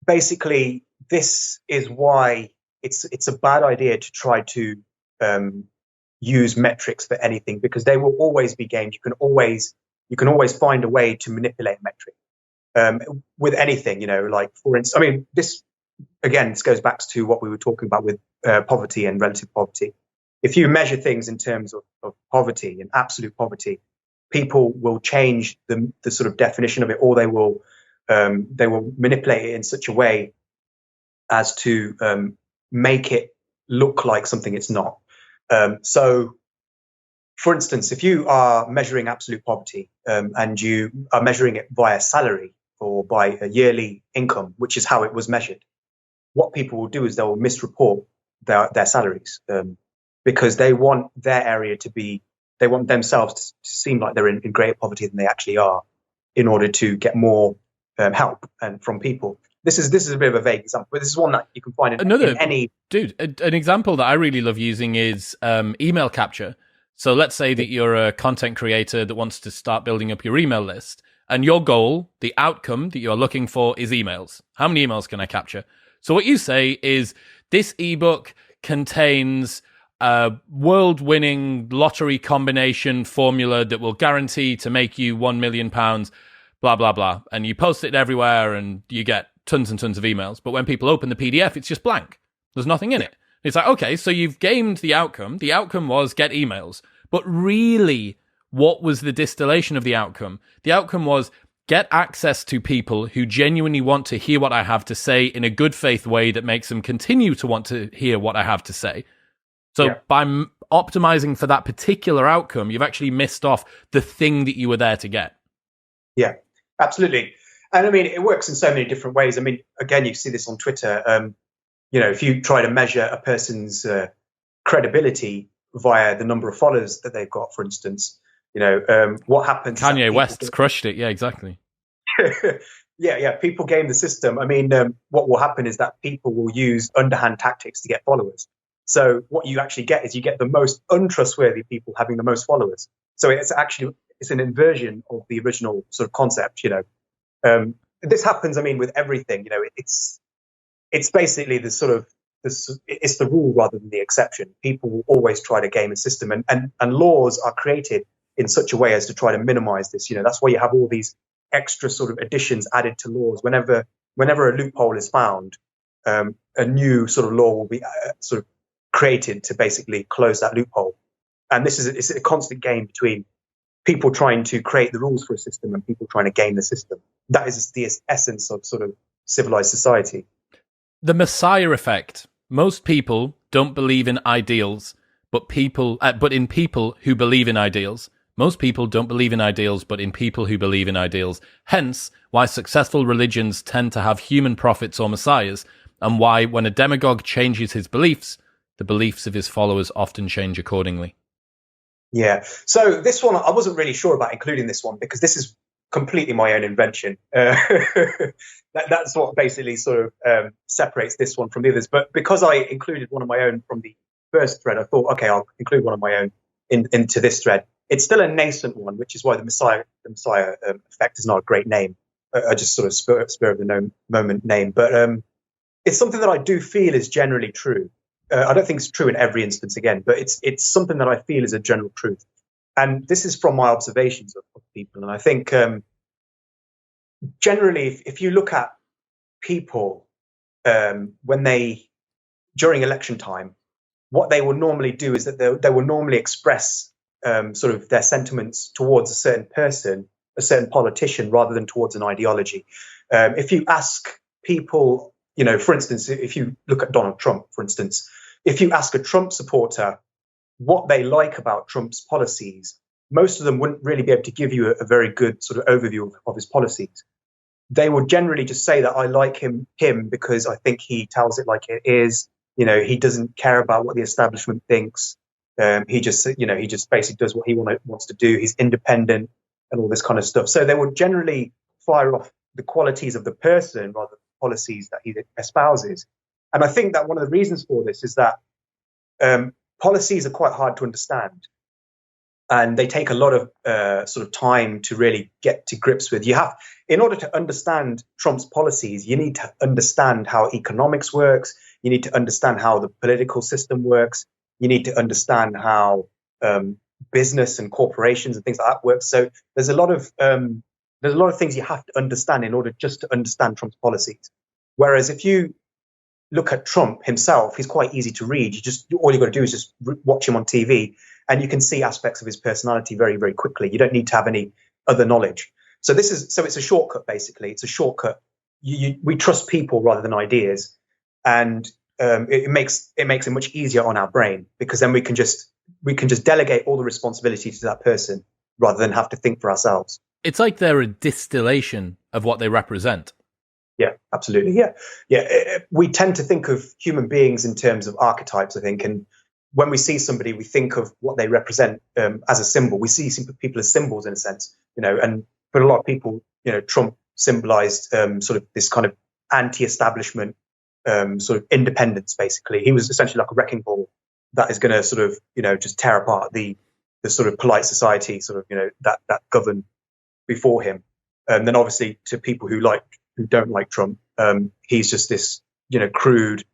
basically, this is why it's a bad idea to try to use metrics for anything, because they will always be gamed. You can always find a way to manipulate metric with anything, like, for instance, I mean, this goes back to what we were talking about with poverty and relative poverty. If you measure things in terms of poverty and absolute poverty, people will change the sort of definition of it, or they will manipulate it in such a way as to make it look like something it's not. So, for instance, if you are measuring absolute poverty and you are measuring it via salary or by a yearly income, which is how it was measured, what people will do is they will misreport their salaries because they want their area they want themselves to seem like they're in greater poverty than they actually are, in order to get more help from people. This is a bit of a vague example, but this is one that you can find in any... Dude, an example that I really love using is email capture. So let's say that you're a content creator that wants to start building up your email list, and your goal, the outcome that you're looking for, is emails. How many emails can I capture? So what you say is, this ebook contains a world-winning lottery combination formula that will guarantee to make you £1 million, blah, blah, blah. And you post it everywhere and you get tons and tons of emails. But when people open the PDF, it's just blank. There's nothing in it. It's like, okay, so you've gamed the outcome. The outcome was get emails. But really, what was the distillation of the outcome? The outcome was get access to people who genuinely want to hear what I have to say in a good faith way that makes them continue to want to hear what I have to say. So by optimizing for that particular outcome, you've actually missed off the thing that you were there to get. Yeah, absolutely. And I mean, it works in so many different ways. I mean, again, you see this on Twitter. If you try to measure a person's credibility via the number of followers that they've got, for instance, what happens? Kanye West's crushed it. Yeah, exactly. Yeah. People game the system. I mean, what will happen is that people will use underhand tactics to get followers. So what you actually get is you get the most untrustworthy people having the most followers. So it's an inversion of the original sort of concept. This happens. I mean, with everything. It's basically it's the rule rather than the exception. People will always try to game a system, and laws are created in such a way as to try to minimize this. That's why you have all these extra sort of additions added to laws. Whenever a loophole is found, a new sort of law will be sort of created to basically close that loophole. And it's a constant game between people trying to create the rules for a system and people trying to game the system. That is the essence of sort of civilized society. The Messiah effect. Most people don't believe in ideals, but in people who believe in ideals. Most people don't believe in ideals, but in people who believe in ideals. Hence, why successful religions tend to have human prophets or messiahs, and why, when a demagogue changes his beliefs, the beliefs of his followers often change accordingly. Yeah. So this one, I wasn't really sure about including this one because this is completely my own invention. That's what basically sort of separates this one from the others. But because I included one of my own from the first thread, I thought, okay, I'll include one of my own into this thread. It's still a nascent one, which is why the Messiah effect is not a great name. I just sort of spur of the moment name. But it's something that I do feel is generally true. I don't think it's true in every instance again, but it's something that I feel is a general truth. And this is from my observations of people. And I think generally, if you look at people during election time, what they will normally do is that they will normally express sort of their sentiments towards a certain person, a certain politician, rather than towards an ideology. If you ask people, for instance, if you look at Donald Trump, for instance, if you ask a Trump supporter what they like about Trump's policies, most of them wouldn't really be able to give you a very good sort of overview of his policies. They would generally just say that I like him because I think he tells it like it is. He doesn't care about what the establishment thinks. He just basically does what he wants to do. He's independent and all this kind of stuff. So they would generally fire off the qualities of the person rather than policies that he espouses. And I think that one of the reasons for this is that policies are quite hard to understand. And they take a lot of sort of time to really get to grips with. In order to understand Trump's policies, you need to understand how economics works. You need to understand how the political system works. You need to understand how business and corporations and things like that work. So there's a lot of things you have to understand in order just to understand Trump's policies. Whereas if you look at Trump himself, he's quite easy to read. All you got to do is just watch him on TV, and you can see aspects of his personality very, very quickly. You don't need to have any other knowledge. So it's a shortcut, basically. It's a shortcut. We trust people rather than ideas, and it makes it much easier on our brain, because then we can just delegate all the responsibility to that person rather than have to think for ourselves. It's like they're a distillation of what they represent. Yeah, absolutely. Yeah. We tend to think of human beings in terms of archetypes, I think. And when we see somebody, we think of what they represent as a symbol. We see people as symbols in a sense, and for a lot of people, Trump symbolized sort of this kind of anti-establishment sort of independence, basically. He was essentially like a wrecking ball that is going to sort of, just tear apart the the sort of polite society, sort of, that governed before him. And then obviously to people who don't like Trump, he's just this, crude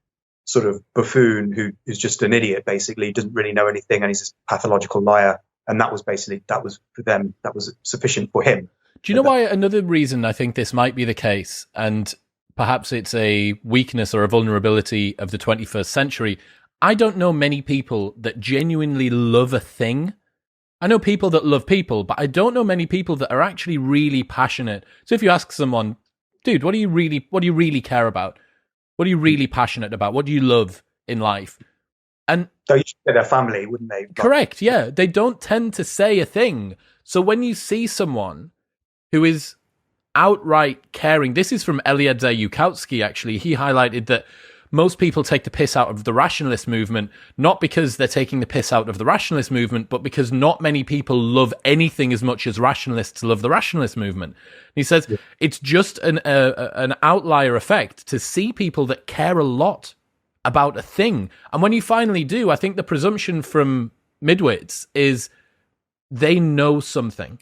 sort of buffoon who's just an idiot, basically, doesn't really know anything, and he's a pathological liar. And that was for them, that was sufficient for him. Do you know why? Another reason I think this might be the case, and perhaps it's a weakness or a vulnerability of the 21st century. I don't know many people that genuinely love a thing. I know people that love people, but I don't know many people that are actually really passionate. So if you ask someone, dude, what do you really care about? What are you really passionate about? What do you love in life? And they should say their family, wouldn't they? Correct, yeah. They don't tend to say a thing. So when you see someone who is outright caring, this is from Eliezer Yudkowsky, actually. He highlighted that most people take the piss out of the rationalist movement, not because they're taking the piss out of the rationalist movement, but because not many people love anything as much as rationalists love the rationalist movement. And he says it's just an outlier effect to see people that care a lot about a thing. And when you finally do, I think the presumption from midwits is they know something.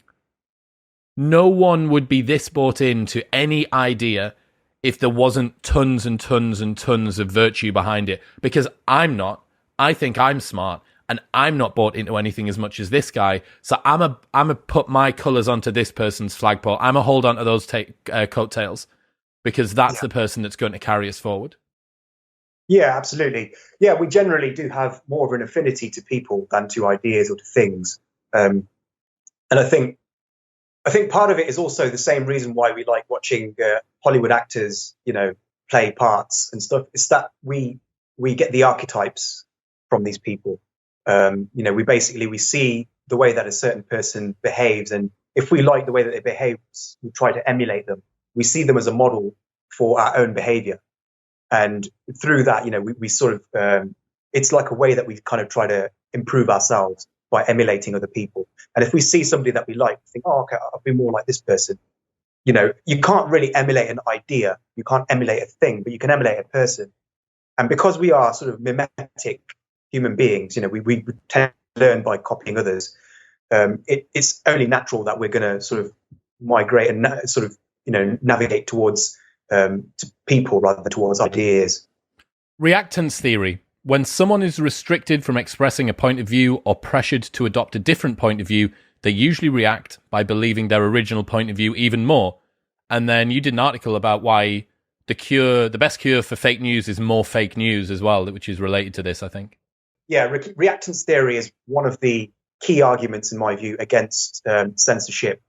No one would be this bought into any idea if there wasn't tons and tons and tons of virtue behind it. Because I'm not. I think I'm smart, and I'm not bought into anything as much as this guy. So I'm a put my colours onto this person's flagpole. I'm a hold on to those coattails, because that's the person that's going to carry us forward. Yeah, absolutely. Yeah, we generally do have more of an affinity to people than to ideas or to things. And I think part of it is also the same reason why we like watching Hollywood actors, play parts and stuff. It's that we get the archetypes from these people. We see the way that a certain person behaves, and if we like the way that they behave, we try to emulate them. We see them as a model for our own behavior, and through that, we sort of it's like a way that we kind of try to improve ourselves by emulating other people. And if we see somebody that we like, think, oh, okay, I'll be more like this person. You can't really emulate an idea. You can't emulate a thing, but you can emulate a person. And because we are sort of mimetic human beings, we tend to learn by copying others. It's only natural that we're going to sort of migrate and navigate towards to people rather than towards ideas. Reactance theory. When someone is restricted from expressing a point of view or pressured to adopt a different point of view, they usually react by believing their original point of view even more. And then you did an article about why the best cure for fake news is more fake news as well, which is related to this, I think. Yeah, reactance theory is one of the key arguments, in my view, against censorship,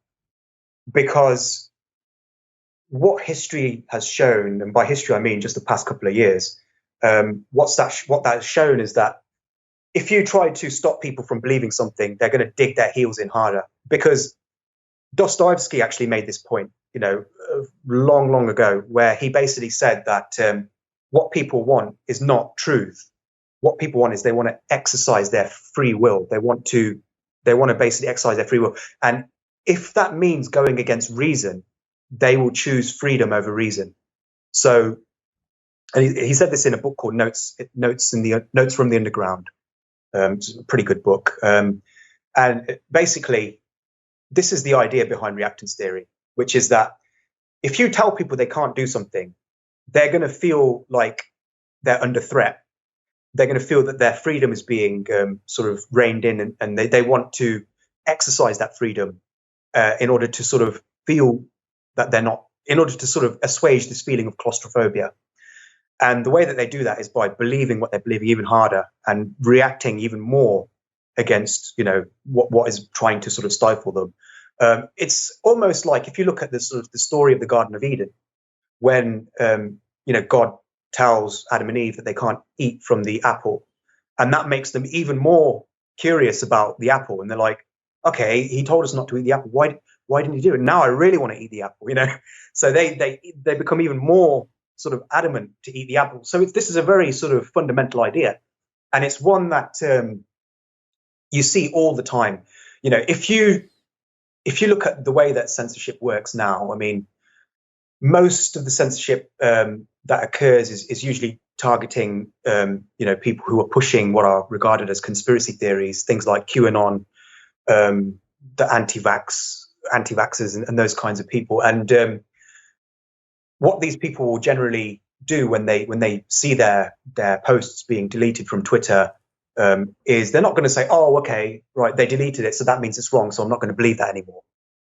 because what history has shown, and by history I mean just the past couple of years, what that has shown is that if you try to stop people from believing something, they're going to dig their heels in harder. Because Dostoevsky actually made this point, long, long ago, where he basically said that what people want is not truth. What people want is they want to exercise their free will. They want to basically exercise their free will. And if that means going against reason, they will choose freedom over reason. So, and he said this in a book called Notes from the Underground. It's a pretty good book. And basically, this is the idea behind reactance theory, which is that if you tell people they can't do something, they're going to feel like they're under threat. They're going to feel that their freedom is being sort of reined in, and they want to exercise that freedom in order to sort of feel that they're not, in order to sort of assuage this feeling of claustrophobia. And the way that they do that is by believing what they're believing even harder and reacting even more against, what is trying to sort of stifle them. It's almost like if you look at the sort of the story of the Garden of Eden, when God tells Adam and Eve that they can't eat from the apple, and that makes them even more curious about the apple. And they're like, okay, he told us not to eat the apple. Why didn't he do it? Now I really want to eat the apple. So they become even more sort of adamant to eat the apple. So this is a very sort of fundamental idea, and it's one that you see all the time. If you look at the way that censorship works now, I mean, most of the censorship that occurs is usually targeting people who are pushing what are regarded as conspiracy theories, things like QAnon, the anti-vaxxers and those kinds of people. And what these people will generally do when they see their posts being deleted from Twitter is they're not going to say, oh, okay, right, they deleted it, so that means it's wrong, so I'm not going to believe that anymore.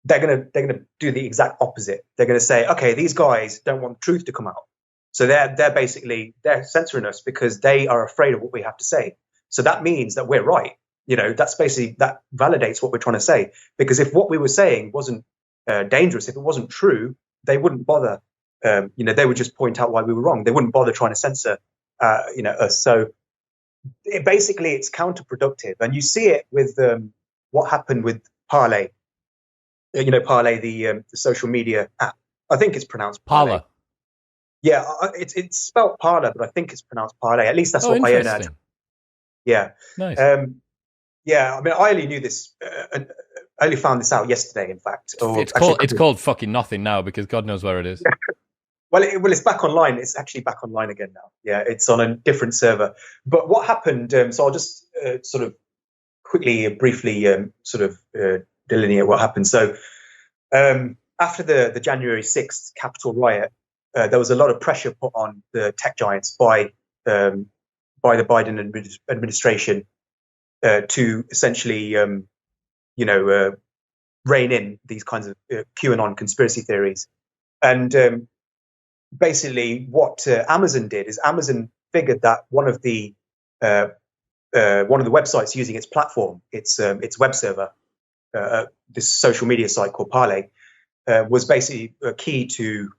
They're going to do the exact opposite. They're going to say, okay, these guys don't want the truth to come out, so they're basically censoring us because they are afraid of what we have to say. So that means that we're right. That validates what we're trying to say, because if what we were saying wasn't dangerous, if it wasn't true, they wouldn't bother. They would just point out why we were wrong. They wouldn't bother trying to censor us. So it's counterproductive, and you see it with what happened with Parler. Parler, the social media app. I think it's pronounced Parler. Yeah, it's spelled Parler, but I think it's pronounced Parler. At least that's what I heard. Yeah. Nice. Yeah, I mean, I only knew this. I only found this out yesterday, in fact. It's called fucking nothing now, because God knows where it is. Well, it's back online. It's actually back online again now. Yeah, it's on a different server. But what happened? So I'll just sort of briefly delineate what happened. So after the January 6th Capitol riot, there was a lot of pressure put on the tech giants by the Biden administration to essentially, rein in these kinds of QAnon conspiracy theories. And basically, what Amazon did is Amazon figured that one of the websites using its platform, its web server, this social media site called Parler, was basically key to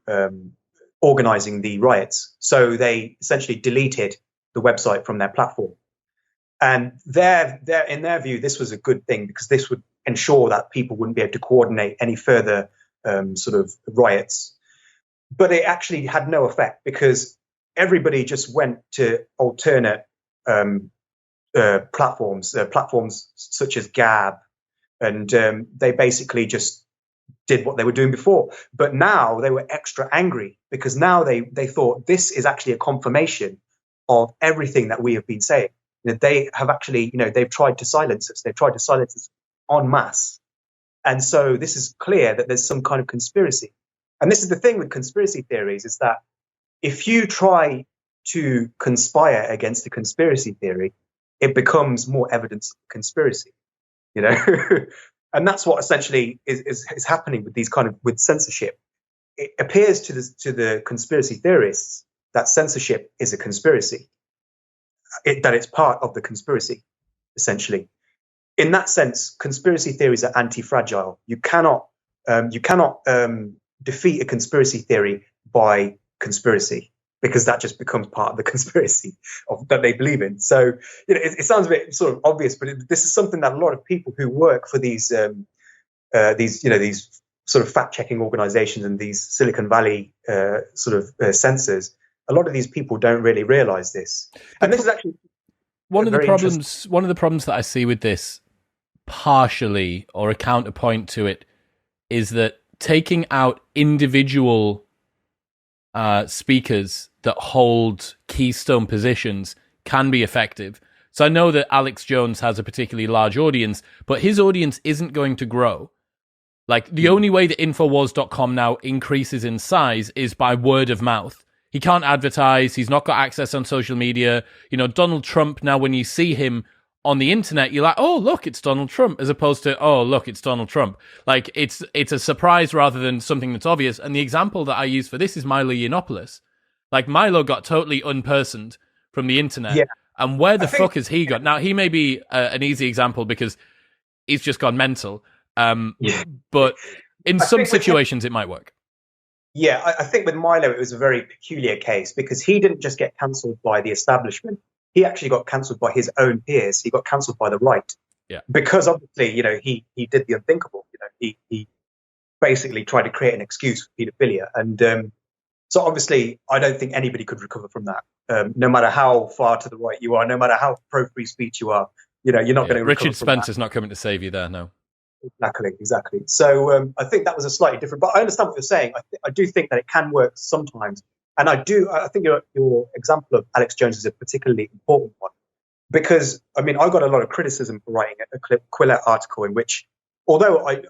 organizing the riots. So they essentially deleted the website from their platform. And in their view, this was a good thing, because this would ensure that people wouldn't be able to coordinate any further riots. But it actually had no effect, because everybody just went to alternate platforms such as Gab, and they basically just did what they were doing before. But now they were extra angry, because now they thought this is actually a confirmation of everything that we have been saying. They have actually, they've tried to silence us. They've tried to silence us en masse. And so this is clear that there's some kind of conspiracy. And this is the thing with conspiracy theories, is that if you try to conspire against a conspiracy theory, it becomes more evidence of conspiracy, And that's what essentially is happening with with censorship. It appears to the conspiracy theorists that censorship is a conspiracy, that it's part of the conspiracy, essentially. In that sense, conspiracy theories are anti-fragile. You cannot defeat a conspiracy theory by conspiracy, because that just becomes part of the conspiracy that they believe in. So it sounds a bit sort of obvious, but this is something that a lot of people who work for these sort of fact-checking organizations and these Silicon Valley censors, a lot of these people don't really realize this. And this is actually one of the problems that I see with this, partially, or a counterpoint to it, is that taking out individual speakers that hold keystone positions can be effective. So I know that Alex Jones has a particularly large audience, but his audience isn't going to grow. Like, the only way that Infowars.com now increases in size is by word of mouth. He can't advertise. He's not got access on social media. Donald Trump, now when you see him on the internet, you're like, oh, look, it's Donald Trump, as opposed to, oh, look, it's Donald Trump. Like, it's a surprise rather than something that's obvious. And the example that I use for this is Milo Yiannopoulos. Like, Milo got totally unpersoned from the internet. Yeah. And where the fuck has he got? Now, he may be an easy example because he's just gone mental. But in some situations, it might work. Yeah, I think with Milo, it was a very peculiar case, because he didn't just get cancelled by the establishment. He actually got cancelled by his own peers. He got cancelled by the right. Yeah. Because obviously, he did the unthinkable. He basically tried to create an excuse for paedophilia. And so obviously, I don't think anybody could recover from that. No matter how far to the right you are, no matter how pro-free speech you are, you're not going to recover. Richard Spencer's not coming to save you there, no. Exactly. So I think that was a slightly different, but I understand what you're saying. I do think that it can work sometimes. And I think your example of Alex Jones is a particularly important one, because I mean, I got a lot of criticism for writing a Quillette article in which, although I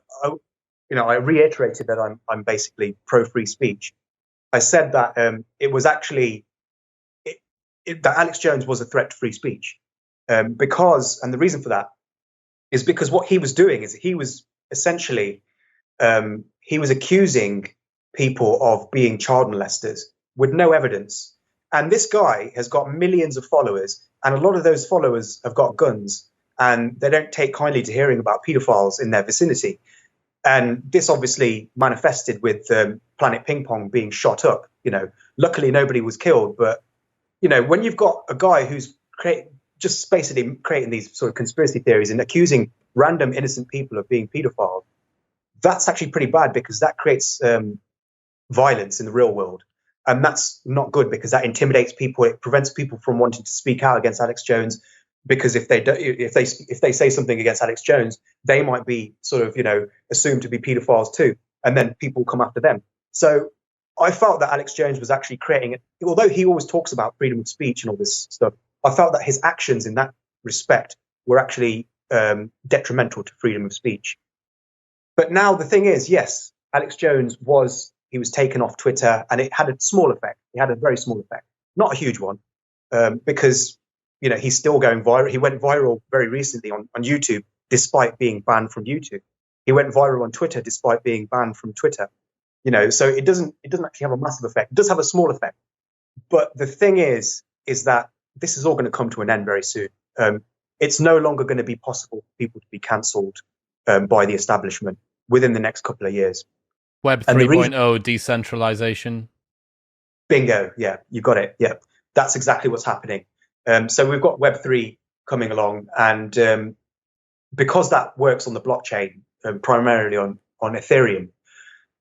I reiterated that I'm basically pro free speech. I said that it was actually that Alex Jones was a threat to free speech, because, and the reason for that is because what he was doing is he was essentially he was accusing people of being child molesters with no evidence. And this guy has got millions of followers, and a lot of those followers have got guns, and they don't take kindly to hearing about pedophiles in their vicinity. And this obviously manifested with Planet Ping Pong being shot up. Luckily nobody was killed, but when you've got a guy who's just basically creating these sort of conspiracy theories and accusing random innocent people of being pedophiles, that's actually pretty bad, because that creates violence in the real world. And that's not good, because that intimidates people. It prevents people from wanting to speak out against Alex Jones, because if they say something against Alex Jones, they might be sort of assumed to be pedophiles too, and then people come after them. So I felt that Alex Jones was actually creating it, although he always talks about freedom of speech and all this stuff. I felt that his actions in that respect were actually detrimental to freedom of speech. But now the thing is, yes, Alex Jones was taken off Twitter, and it had a small effect. It had a very small effect, not a huge one, because he's still going viral. He went viral very recently on YouTube, despite being banned from YouTube. He went viral on Twitter despite being banned from Twitter. So it doesn't actually have a massive effect. It does have a small effect. But the thing is that this is all going to come to an end very soon. It's no longer going to be possible for people to be cancelled by the establishment within the next couple of years. Web 3.0 decentralization. Bingo. Yeah, you got it. Yeah, that's exactly what's happening. So we've got Web 3 coming along, and because that works on the blockchain, primarily on Ethereum,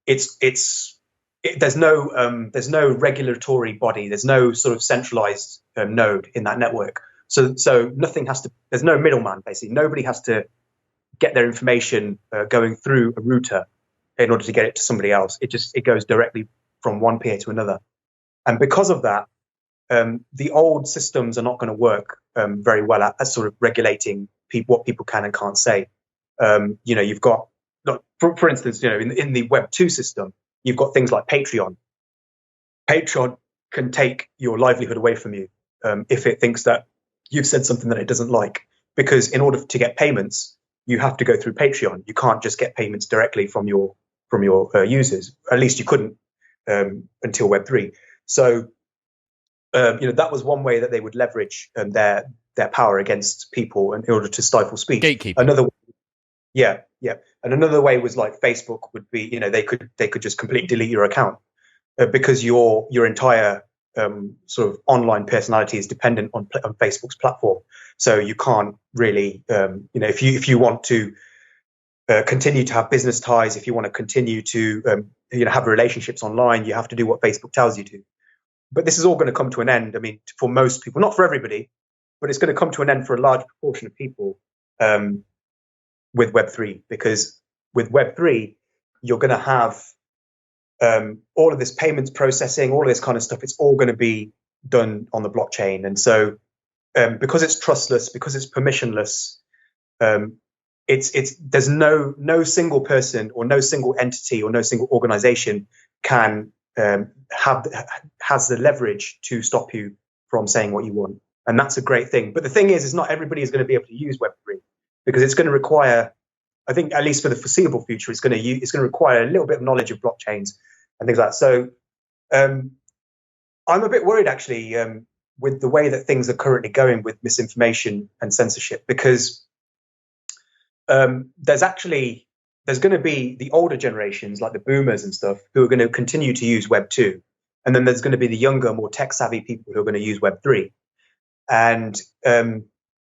there's no regulatory body, there's no sort of centralized node in that network. So nothing has to. There's no middleman, basically. Nobody has to get their information going through a router in order to get it to somebody else. It goes directly from one peer to another. And because of that, the old systems are not going to work very well at sort of regulating what people can and can't say. You've got, for instance, in the Web 2 system, you've got things like Patreon. Patreon can take your livelihood away from you if it thinks that you've said something that it doesn't like, because in order to get payments, you have to go through Patreon. You can't just get payments directly from your users. At least you couldn't until Web 3. So that was one way that they would leverage their power against people in order to stifle speech. Gatekeeping. And another way was like Facebook would be, they could just completely delete your account because your entire sort of online personality is dependent on Facebook's platform. So you can't really, if you want to continue to have business ties, if you want to continue to have relationships online, you have to do what Facebook tells you to. But this is all going to come to an end. I mean, for most people, not for everybody, but it's going to come to an end for a large proportion of people with Web3, because with Web3, you're going to have all of this payments processing, all of this kind of stuff. It's all going to be done on the blockchain. And so because it's trustless, because it's permissionless, there's no single person or no single entity or no single organization can has the leverage to stop you from saying what you want. And that's a great thing. But the thing is not everybody is going to be able to use Web3, because it's going to require, I think, at least for the foreseeable future, it's going to require a little bit of knowledge of blockchains and things like that. So I'm a bit worried, actually, with the way that things are currently going with misinformation and censorship, because there's going to be the older generations, like the boomers and stuff, who are going to continue to use Web 2. And then there's going to be the younger, more tech-savvy people who are going to use Web 3. And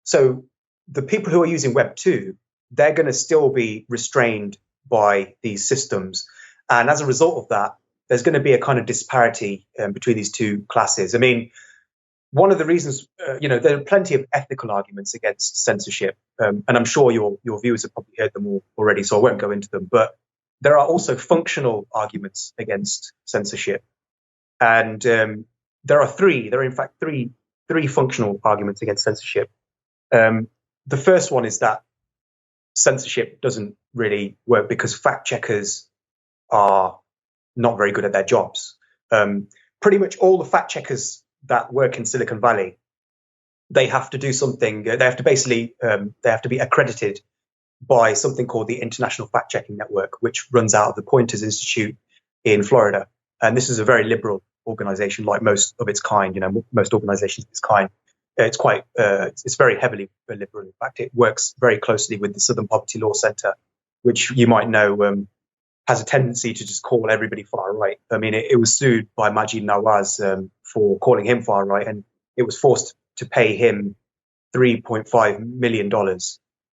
so the people who are using Web 2, they're going to still be restrained by these systems. And as a result of that, there's going to be a kind of disparity between these two classes. I mean, one of the reasons, there are plenty of ethical arguments against censorship, and I'm sure your viewers have probably heard them all already, so I won't go into them. But there are also functional arguments against censorship, and there are in fact three functional arguments against censorship. The first one is that censorship doesn't really work because fact checkers are not very good at their jobs. Pretty much all the fact checkers that work in Silicon Valley, they have to do something. They have to basically they have to be accredited by something called the International Fact Checking Network, which runs out of the Pointers Institute in Florida. And this is a very liberal organization, like most of its kind. Most organizations of its kind. It's quite. It's very heavily liberal. In fact, it works very closely with the Southern Poverty Law Center, which you might know has a tendency to just call everybody far right. I mean, it was sued by Majid Nawaz for calling him far right, and it was forced to pay him $3.5 million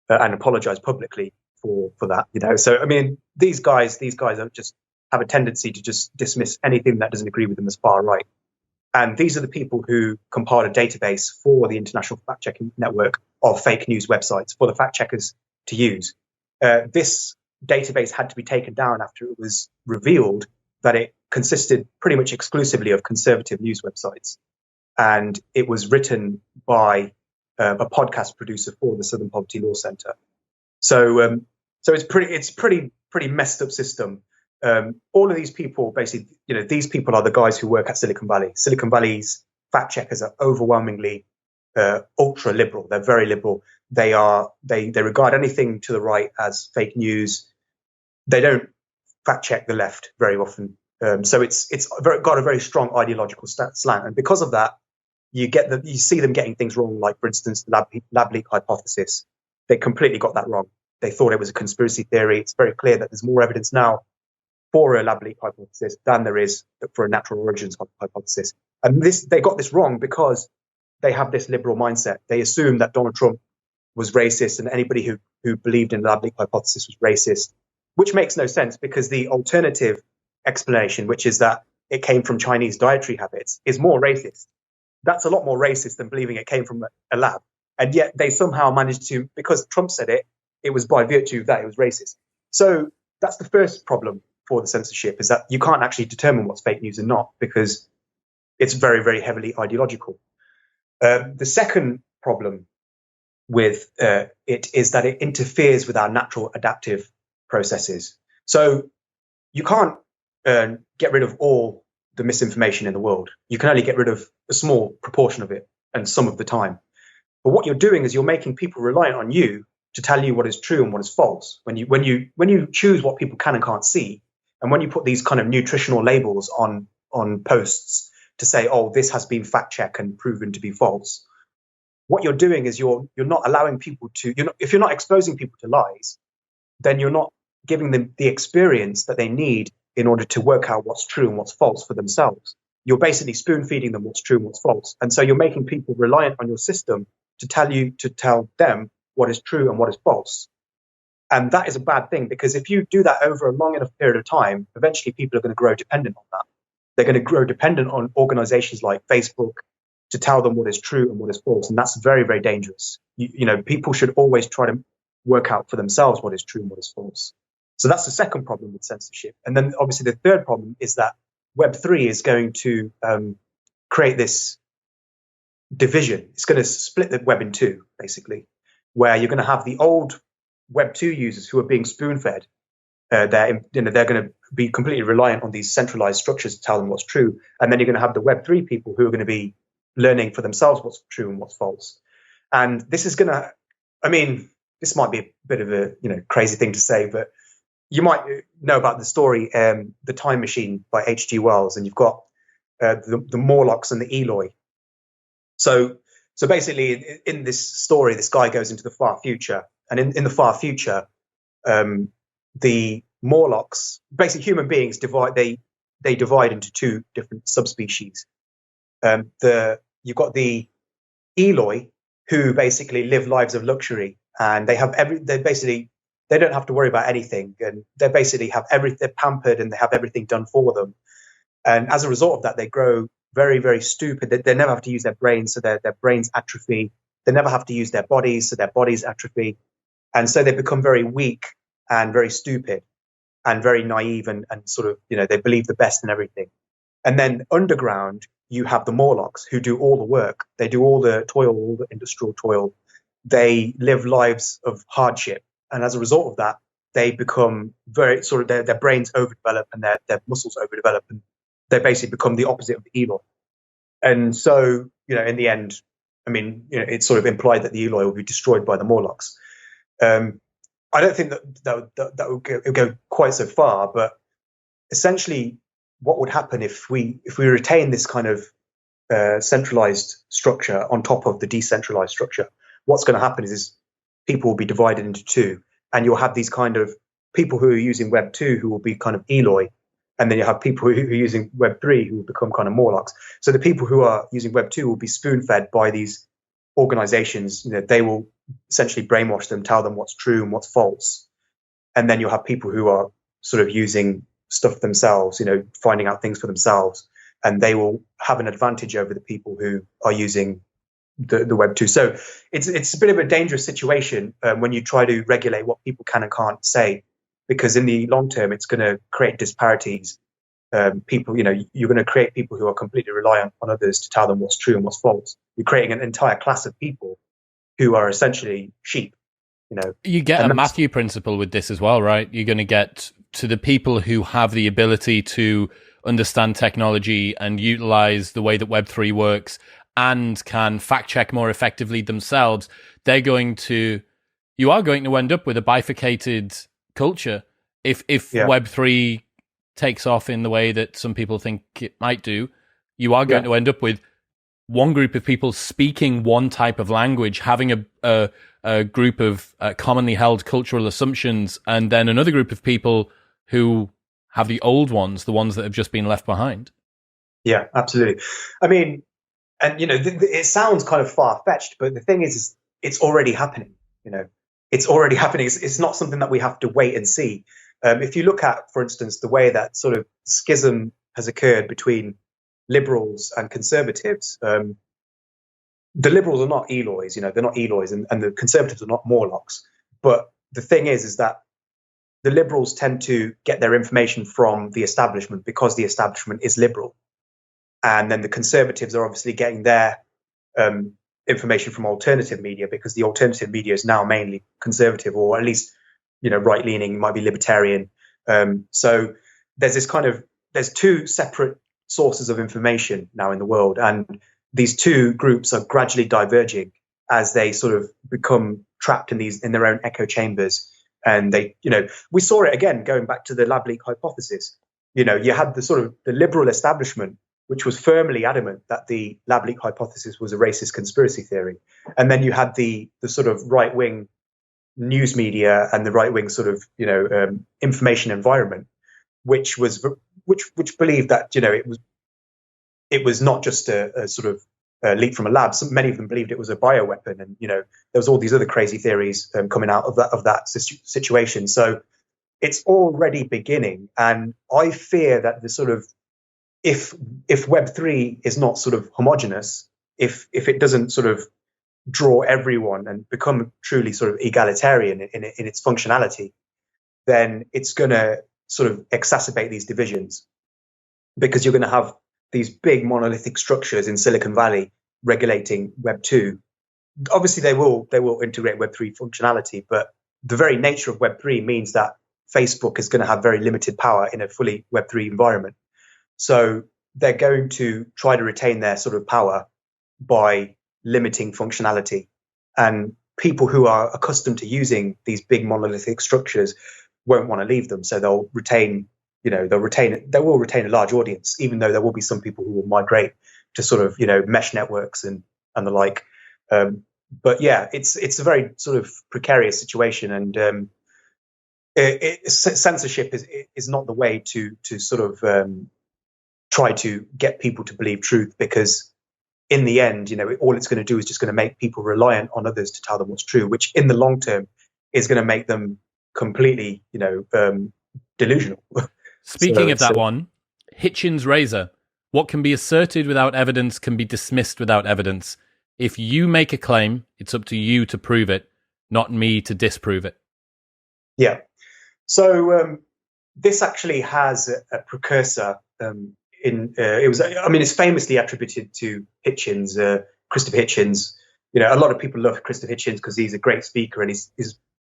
and apologize publicly for that. So I mean, these guys are just have a tendency to just dismiss anything that doesn't agree with them as far right. And these are the people who compiled a database for the International Fact Checking Network of fake news websites for the fact checkers to use. This database had to be taken down after it was revealed that it consisted pretty much exclusively of conservative news websites. And it was written by a podcast producer for the Southern Poverty Law Center. So it's pretty messed up system. All of these people, basically, these people are the guys who work at Silicon Valley. Silicon Valley's fact checkers are overwhelmingly ultra liberal. They're very liberal. They regard anything to the right as fake news. They don't fact check the left very often. So it's got a very strong ideological slant, and because of that, you see them getting things wrong. Like, for instance, the lab leak hypothesis. They completely got that wrong. They thought it was a conspiracy theory. It's very clear that there's more evidence now for a lab leak hypothesis than there is for a natural origins hypothesis. And they got this wrong because they have this liberal mindset. They assume that Donald Trump was racist and anybody who believed in the lab leak hypothesis was racist, which makes no sense because the alternative explanation, which is that it came from Chinese dietary habits, is more racist. That's a lot more racist than believing it came from a lab. And yet they somehow managed to, because Trump said it, it was by virtue of that it was racist. So that's the first problem for the censorship, is that you can't actually determine what's fake news and not, because it's very, very heavily ideological. The second problem with it is that it interferes with our natural adaptive processes. So you can't get rid of all the misinformation in the world. You can only get rid of a small proportion of it, and some of the time. But what you're doing is you're making people reliant on you to tell you what is true and what is false. When you choose what people can and can't see, and when you put these kind of nutritional labels on posts to say, oh, this has been fact checked and proven to be false, what you're doing is you're not allowing people to. If you're not exposing people to lies, then you're not giving them the experience that they need in order to work out what's true and what's false for themselves. You're basically spoon feeding them what's true and what's false. And so you're making people reliant on your system to tell them what is true and what is false. And that is a bad thing, because if you do that over a long enough period of time, eventually people are going to grow dependent on that. They're going to grow dependent on organizations like Facebook to tell them what is true and what is false. And that's very, very dangerous. People should always try to work out for themselves what is true and what is false. So that's the second problem with censorship. And then obviously the third problem is that Web3 is going to create this division. It's going to split the web in two, basically, where you're going to have the old Web2 users who are being spoon-fed. They're going to be completely reliant on these centralized structures to tell them what's true. And then you're going to have the Web3 people who are going to be learning for themselves what's true and what's false. And this is going to, this might be a bit of a crazy thing to say, but you might know about the story, The Time Machine by H.G. Wells, and you've got the Morlocks and the Eloi. So basically, in this story, this guy goes into the far future, and in the far future, the Morlocks, basically human beings, they divide into two different subspecies. You've got the Eloi, who basically live lives of luxury, and they don't have to worry about anything, and they're pampered and they have everything done for them. And as a result of that, they grow very, very stupid. They never have to use their brains, so their brains atrophy. They never have to use their bodies, so their bodies atrophy. And so they become very weak and very stupid and very naive and sort of, they believe the best in everything. And then underground, you have the Morlocks, who do all the work. They do all the toil, all the industrial toil. they live lives of hardship, and as a result of that, they become very sort of their brains overdevelop and their muscles overdevelop, and they basically become the opposite of the Eloi. And so, in the end, I mean, it's sort of implied that the Eloi will be destroyed by the Morlocks. I don't think that would go quite so far, but essentially, what would happen if we retain this kind of centralized structure on top of the decentralized structure? What's going to happen is people will be divided into two, and you'll have these kind of people who are using Web 2 who will be kind of Eloi, and then you have people who are using Web 3 who will become kind of Morlocks. So the people who are using Web 2 will be spoon-fed by these organizations. They will essentially brainwash them, tell them what's true and what's false. And then you'll have people who are sort of using stuff themselves, finding out things for themselves, and they will have an advantage over the people who are using the Web 2. So it's a bit of a dangerous situation when you try to regulate what people can and can't say, because in the long term, it's going to create disparities. People, you're going to create people who are completely reliant on others to tell them what's true and what's false. You're creating an entire class of people who are essentially sheep. You get a Matthew principle with this as well, right? You're going to get to the people who have the ability to understand technology and utilize the way that Web3 works and can fact check more effectively themselves. You are going to end up with a bifurcated culture if Web3 takes off in the way that some people think it might do. You are going to end up with one group of people speaking one type of language, having a group of commonly held cultural assumptions, and then another group of people who have the old ones, the ones that have just been left behind. Yeah, absolutely. I mean, and it sounds kind of far-fetched, but the thing is it's already happening. It's already happening. It's not something that we have to wait and see. If you look at, for instance, the way that sort of schism has occurred between liberals and conservatives, the liberals are not Elois, they're not Elois, and the conservatives are not Morlocks. But the thing is that the liberals tend to get their information from the establishment because the establishment is liberal. And then the conservatives are obviously getting their information from alternative media because the alternative media is now mainly conservative, or at least, right-leaning, might be libertarian. So there's two separate sources of information now in the world, and these two groups are gradually diverging as they sort of become trapped in their own echo chambers. And we saw it again going back to the lab leak hypothesis. You had the sort of the liberal establishment, which was firmly adamant that the lab leak hypothesis was a racist conspiracy theory, and then you had the sort of right wing news media and the right wing sort of information environment, which believed that it was not just a sort of leak from a lab. Many of them believed it was a bioweapon, and there was all these other crazy theories coming out of that situation. So it's already beginning, and I fear that the sort of if Web3 is not sort of homogenous, if it doesn't sort of draw everyone and become truly sort of egalitarian in its functionality, then it's going to sort of exacerbate these divisions, because you're going to have these big monolithic structures in Silicon Valley regulating Web 2. Obviously, they will integrate Web 3 functionality, but the very nature of Web 3 means that Facebook is going to have very limited power in a fully Web 3 environment. So they're going to try to retain their sort of power by limiting functionality. And people who are accustomed to using these big monolithic structures won't want to leave them. So they'll retain a large audience, even though there will be some people who will migrate to sort of, mesh networks and the like. But yeah, it's a very sort of precarious situation, and censorship is not the way to sort of try to get people to believe truth, because in the end, all it's going to do is just going to make people reliant on others to tell them what's true, which in the long term is going to make them completely, delusional. Speaking of that one, Hitchen's razor. What can be asserted without evidence can be dismissed without evidence. If you make a claim, it's up to you to prove it, not me to disprove it. Yeah. So this actually has a precursor. It's famously attributed to Hitchens, Christopher Hitchens, a lot of people love Christopher Hitchens because he's a great speaker and he's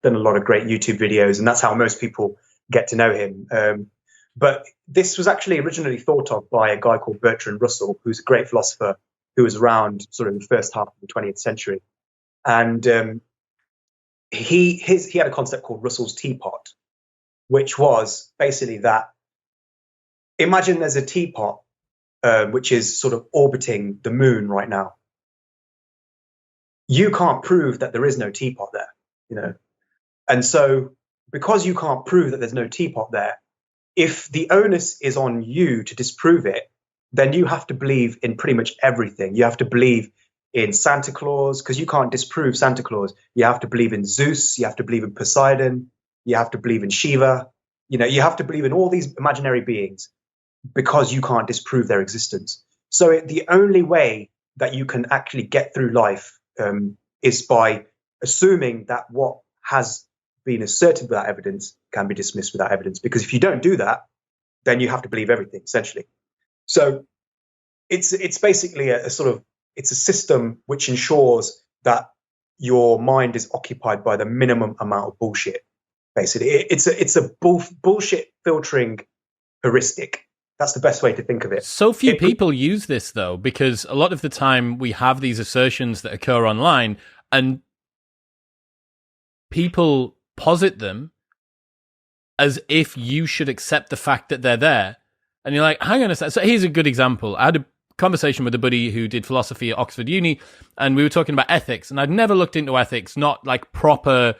done a lot of great YouTube videos, and that's how most people get to know him. But this was actually originally thought of by a guy called Bertrand Russell, who's a great philosopher who was around sort of in the first half of the 20th century. And he had a concept called Russell's teapot, which was basically that, imagine there's a teapot which is sort of orbiting the moon right now. You can't prove that there is no teapot there, And so because you can't prove that there's no teapot there, if the onus is on you to disprove it, then you have to believe in pretty much everything. You have to believe in Santa Claus, because you can't disprove Santa Claus. You have to believe in Zeus. You have to believe in Poseidon. You have to believe in Shiva. You have to believe in all these imaginary beings because you can't disprove their existence. So the only way that you can actually get through life is by assuming that what has been asserted without evidence can be dismissed without evidence. Because if you don't do that, then you have to believe everything, essentially. So it's basically it's a system which ensures that your mind is occupied by the minimum amount of bullshit. Basically, it's a bullshit filtering heuristic. That's the best way to think of it. So few people use this, though, because a lot of the time we have these assertions that occur online and people posit them as if you should accept the fact that they're there. And you're like, hang on a second. So here's a good example. I had a conversation with a buddy who did philosophy at Oxford Uni, and we were talking about ethics. And I'd never looked into ethics, not like proper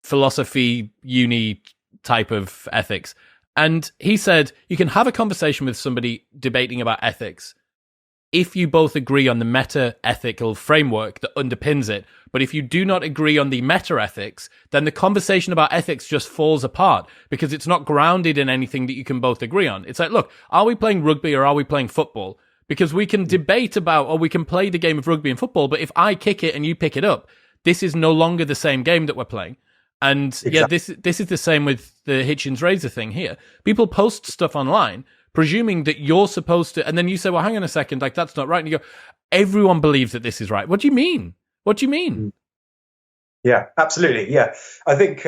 philosophy uni type of ethics. And he said, you can have a conversation with somebody debating about ethics if you both agree on the meta-ethical framework that underpins it. But if you do not agree on the meta-ethics, then the conversation about ethics just falls apart because it's not grounded in anything that you can both agree on. It's like, look, are we playing rugby or are we playing football? Because we can debate about, or we can play the game of rugby and football, but if I kick it and you pick it up, this is no longer the same game that we're playing. And exactly. This is the same with the Hitchens Razor thing here. People post stuff online presuming that you're supposed to, and then you say, well, hang on a second, like that's not right. And you go, everyone believes that this is right. What do you mean? What do you mean? Yeah, absolutely. Yeah. I think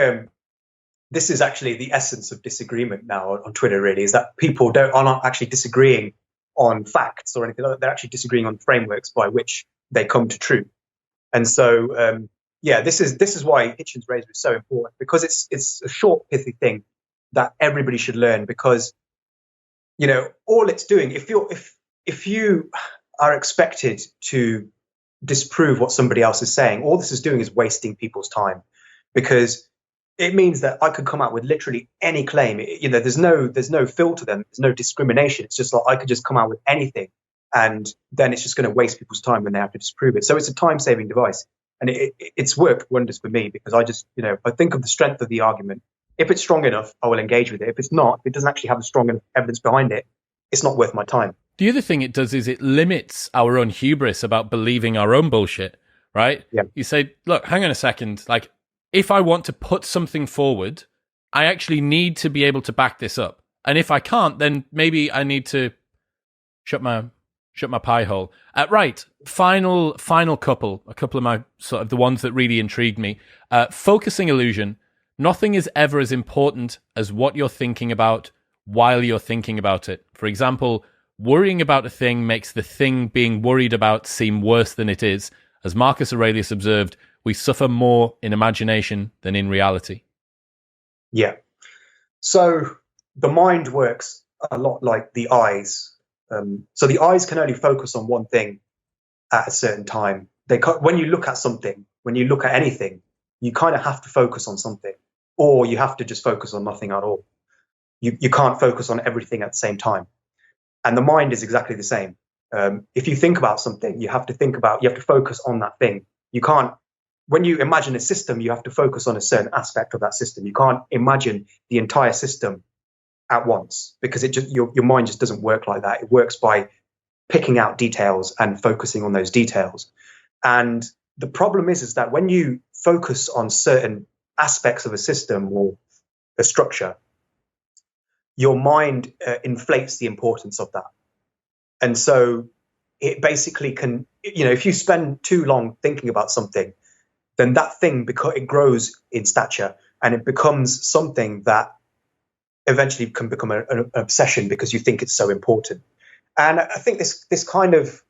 this is actually the essence of disagreement now on Twitter, really, is that people are not actually disagreeing on facts or anything like that. They're actually disagreeing on frameworks by which they come to truth. And so, this is why Hitchens Razor is so important, because it's a short, pithy thing that everybody should learn, because all it's doing, if you are expected to disprove what somebody else is saying, all this is doing is wasting people's time, because it means that I could come out with literally any claim. There's no filter then, there's no discrimination. It's just like I could just come out with anything, and then it's just going to waste people's time when they have to disprove it. So it's a time-saving device, and it's worked wonders for me, because I just I think of the strength of the argument. If it's strong enough, I will engage with it. If it's not, if it doesn't actually have a strong enough evidence behind it, it's not worth my time. The other thing it does is it limits our own hubris about believing our own bullshit, right? Yeah. You say, look, hang on a second. Like, if I want to put something forward, I actually need to be able to back this up. And if I can't, then maybe I need to shut my pie hole. Right. Final couple. A couple of my sort of the ones that really intrigued me. Focusing illusion. Nothing is ever as important as what you're thinking about while you're thinking about it. For example, worrying about a thing makes the thing being worried about seem worse than it is. As Marcus Aurelius observed, we suffer more in imagination than in reality. Yeah. So the mind works a lot like the eyes. So the eyes can only focus on one thing at a certain time. When you look at something, when you look at anything, you kind of have to focus on something, or you have to just focus on nothing at all. You can't focus on everything at the same time. And the mind is exactly the same. If you think about something, you have to focus on that thing. You can't, when you imagine a system, you have to focus on a certain aspect of that system. You can't imagine the entire system at once, because your mind just doesn't work like that. It works by picking out details and focusing on those details. And the problem is that when you focus on certain aspects of a system or a structure, your mind inflates the importance of that. And so it basically can, if you spend too long thinking about something, then that thing, because it grows in stature and it becomes something that eventually can become an obsession because you think it's so important. And I think this kind of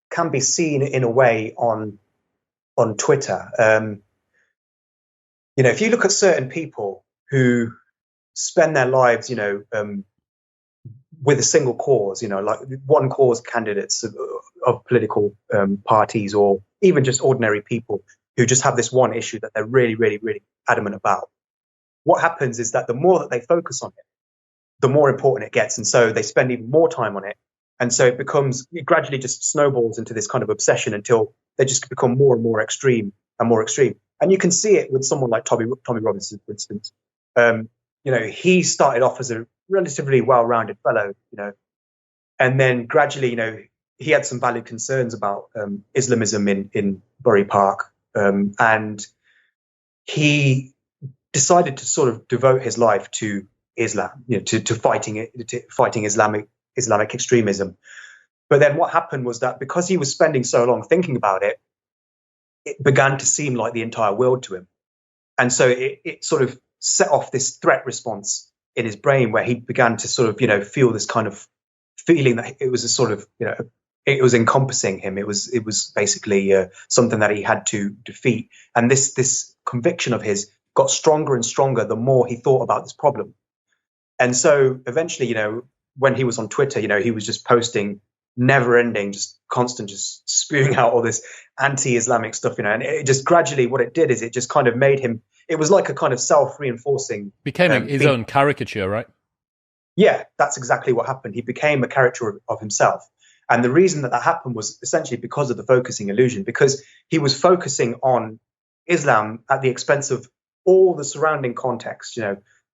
can be seen in a way on Twitter. If you look at certain people who spend their lives, with a single cause, like one cause candidates of political parties, or even just ordinary people who just have this one issue that they're really, really, really adamant about. What happens is that the more that they focus on it, the more important it gets. And so they spend even more time on it. And so it gradually just snowballs into this kind of obsession until they just become more and more extreme and more extreme. And you can see it with someone like Tommy Robinson, for instance. He started off as a relatively well-rounded fellow, and then gradually, he had some valid concerns about Islamism in Bury Park, and he decided to sort of devote his life to Islam, to fighting Islamic extremism. But then what happened was that because he was spending so long thinking about it, it began to seem like the entire world to him, and so it sort of set off this threat response in his brain where he began to sort of, feel this kind of feeling that it was a sort of, it was encompassing him. It was basically something that he had to defeat. And this conviction of his got stronger and stronger the more he thought about this problem. And so eventually, when he was on Twitter, he was just posting never ending, just constant, just spewing out all this anti-Islamic stuff, and it just gradually, what it did is it just kind of made him, it was like a kind of self-reinforcing. Became his own caricature, right? Yeah, that's exactly what happened. He became a caricature of himself. And the reason that happened was essentially because of the focusing illusion, because he was focusing on Islam at the expense of all the surrounding context,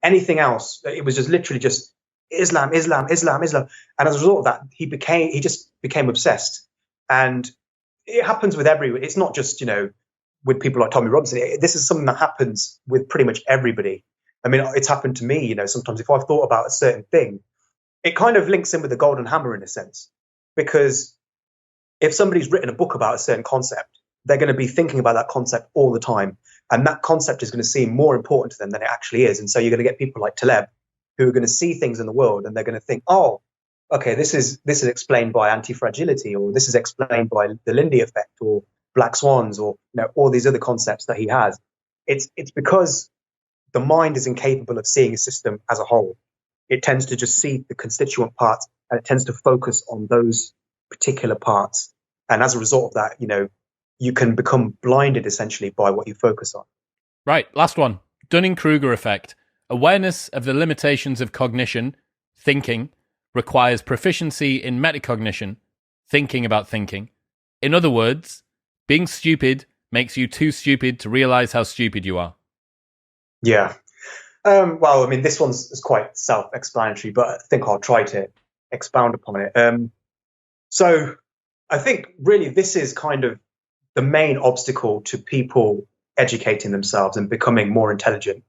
anything else. It was just literally just Islam, Islam, Islam, Islam. And as a result of that, he just became obsessed. And it happens with it's not just, with people like Tommy Robinson. This is something that happens with pretty much everybody. I mean, it's happened to me, sometimes if I've thought about a certain thing, it kind of links in with the golden hammer in a sense, because if somebody's written a book about a certain concept, they're going to be thinking about that concept all the time. And that concept is going to seem more important to them than it actually is. And so you're going to get people like Taleb who are going to see things in the world and they're going to think, oh, okay, this is explained by anti-fragility, or this is explained by the Lindy effect, or black swans, or all these other concepts that he has. It's because the mind is incapable of seeing a system as a whole. It tends to just see the constituent parts, and it tends to focus on those particular parts. And as a result of that, you can become blinded essentially by what you focus on. Right, last one. Dunning-Kruger effect. Awareness of the limitations of cognition, thinking, requires proficiency in metacognition, thinking about thinking. In other words, being stupid makes you too stupid to realize how stupid you are. Yeah. Well, I mean, this one's quite self-explanatory, but I think I'll try to expound upon it. So I think really this is kind of the main obstacle to people educating themselves and becoming more intelligent,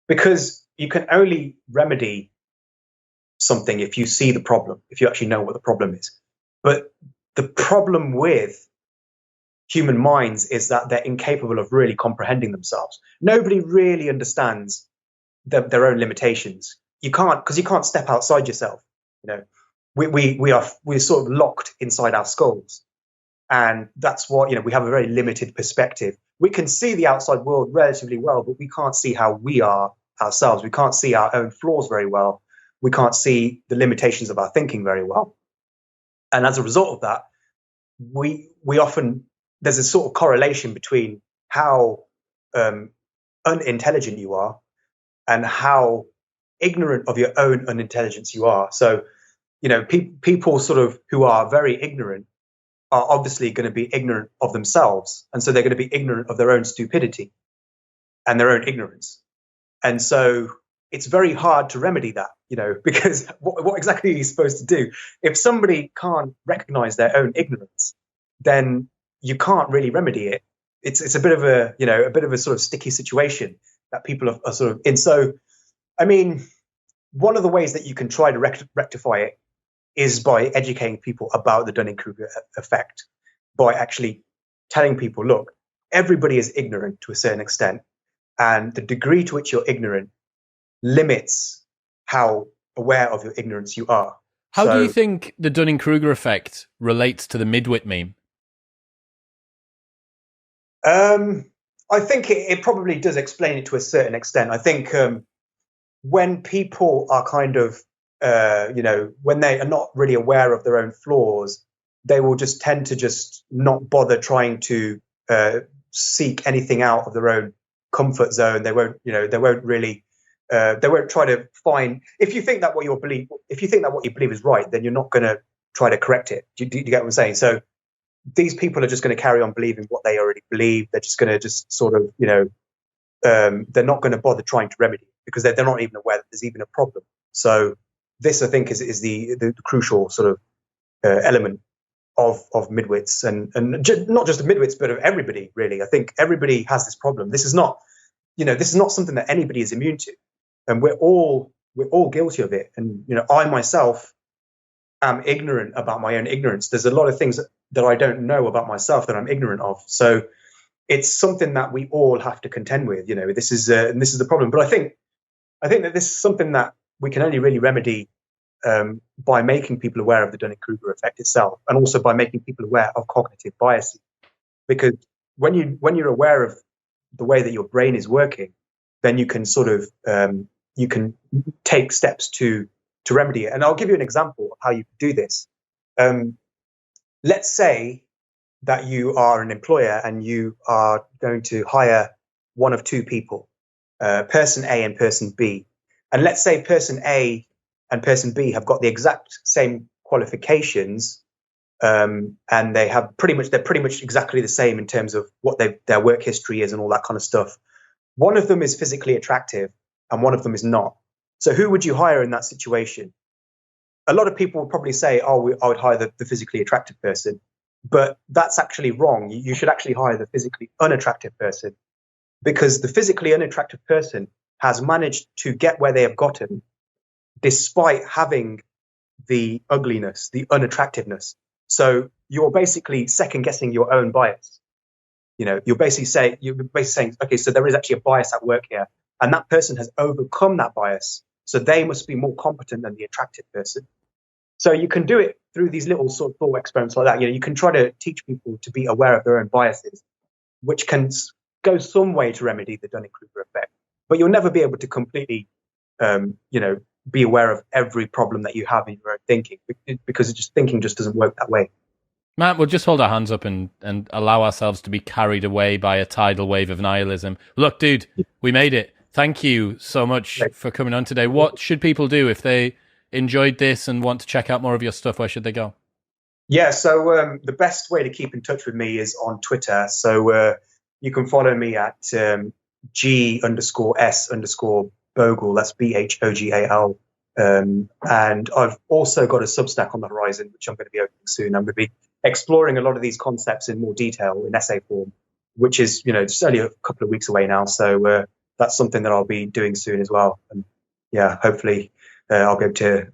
because you can only remedy something if you see the problem, if you actually know what the problem is. But the problem with human minds is that they're incapable of really comprehending themselves. Nobody really understands their own limitations. You can't step outside yourself. We're sort of locked inside our skulls, and that's what we have a very limited perspective. We can see the outside world relatively well, but we can't see how we are ourselves. We can't see our own flaws very well. We can't see the limitations of our thinking very well. And as a result of that, we often, there's a sort of correlation between how unintelligent you are and how ignorant of your own unintelligence you are. So, people sort of who are very ignorant are obviously going to be ignorant of themselves. And so they're going to be ignorant of their own stupidity and their own ignorance. And so it's very hard to remedy that, because what exactly are you supposed to do? If somebody can't recognize their own ignorance, then you can't really remedy it. It's a bit of a sort of sticky situation that people are sort of in. So, I mean, one of the ways that you can try to rectify it is by educating people about the Dunning-Kruger effect, by actually telling people, look, everybody is ignorant to a certain extent, and the degree to which you're ignorant limits how aware of your ignorance you are. How do you think the Dunning-Kruger effect relates to the midwit meme? I think it probably does explain it to a certain extent. I think when people are kind of, when they are not really aware of their own flaws, they will just tend to just not bother trying to seek anything out of their own comfort zone. They won't really. They won't try to find. If you think that what you believe is right, then you're not going to try to correct it. Do you get what I'm saying? So these people are just going to carry on believing what they already believe. They're just going to sort of, they're not going to bother trying to remedy it because they're not even aware that there's even a problem. So this, I think, is the crucial sort of element of midwits and not just of midwits, but of everybody, really. I think everybody has this problem. This is not something that anybody is immune to. And we're all guilty of it. And, I myself am ignorant about my own ignorance. There's a lot of things that I don't know about myself that I'm ignorant of. So it's something that we all have to contend with. This is the problem. But I think that this is something that we can only really remedy by making people aware of the Dunning-Kruger effect itself, and also by making people aware of cognitive biases. Because when you're aware of the way that your brain is working, then you can sort of you can take steps to remedy it. And I'll give you an example of how you can do this. Let's say that you are an employer and you are going to hire one of two people, person A and person B. And let's say person A and person B have got the exact same qualifications, and they're pretty much exactly the same in terms of what their work history is and all that kind of stuff. One of them is physically attractive and one of them is not. So who would you hire in that situation? A lot of people would probably say, I would hire the physically attractive person. But that's actually wrong. You should actually hire the physically unattractive person, because the physically unattractive person has managed to get where they have gotten despite having the ugliness, the unattractiveness. So you're basically second guessing your own bias. You're basically saying, okay, so there is actually a bias at work here, and that person has overcome that bias. So they must be more competent than the attractive person. So you can do it through these little sort of thought experiments like that. You can try to teach people to be aware of their own biases, which can go some way to remedy the Dunning-Kruger effect. But you'll never be able to completely, be aware of every problem that you have in your own thinking, because thinking just doesn't work that way. Matt, we'll just hold our hands up and allow ourselves to be carried away by a tidal wave of nihilism. Look, dude, we made it. Thank you so much for coming on today. What should people do if they enjoyed this and want to check out more of your stuff? Where should they go? Yeah, so the best way to keep in touch with me is on Twitter. So you can follow me at G_S_Bogal. That's BHOGAL. And I've also got a Substack on the horizon, which I'm going to be opening soon. I'm going to be exploring a lot of these concepts in more detail in essay form, which is, just only a couple of weeks away now. So that's something that I'll be doing soon as well. And yeah, hopefully I'll be able to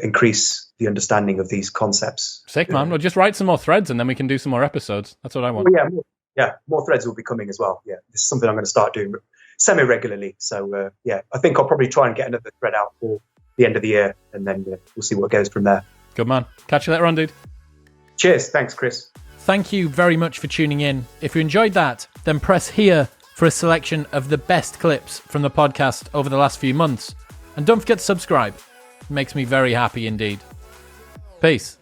increase the understanding of these concepts. Sick, man. Well, just write some more threads and then we can do some more episodes. That's what I want. Well, more threads will be coming as well. Yeah, this is something I'm going to start doing semi-regularly. So I think I'll probably try and get another thread out for the end of the year, and then we'll see what goes from there. Good man. Catch you later on, dude. Cheers. Thanks, Chris. Thank you very much for tuning in. If you enjoyed that, then press here for a selection of the best clips from the podcast over the last few months. And don't forget to subscribe. It makes me very happy indeed. Peace.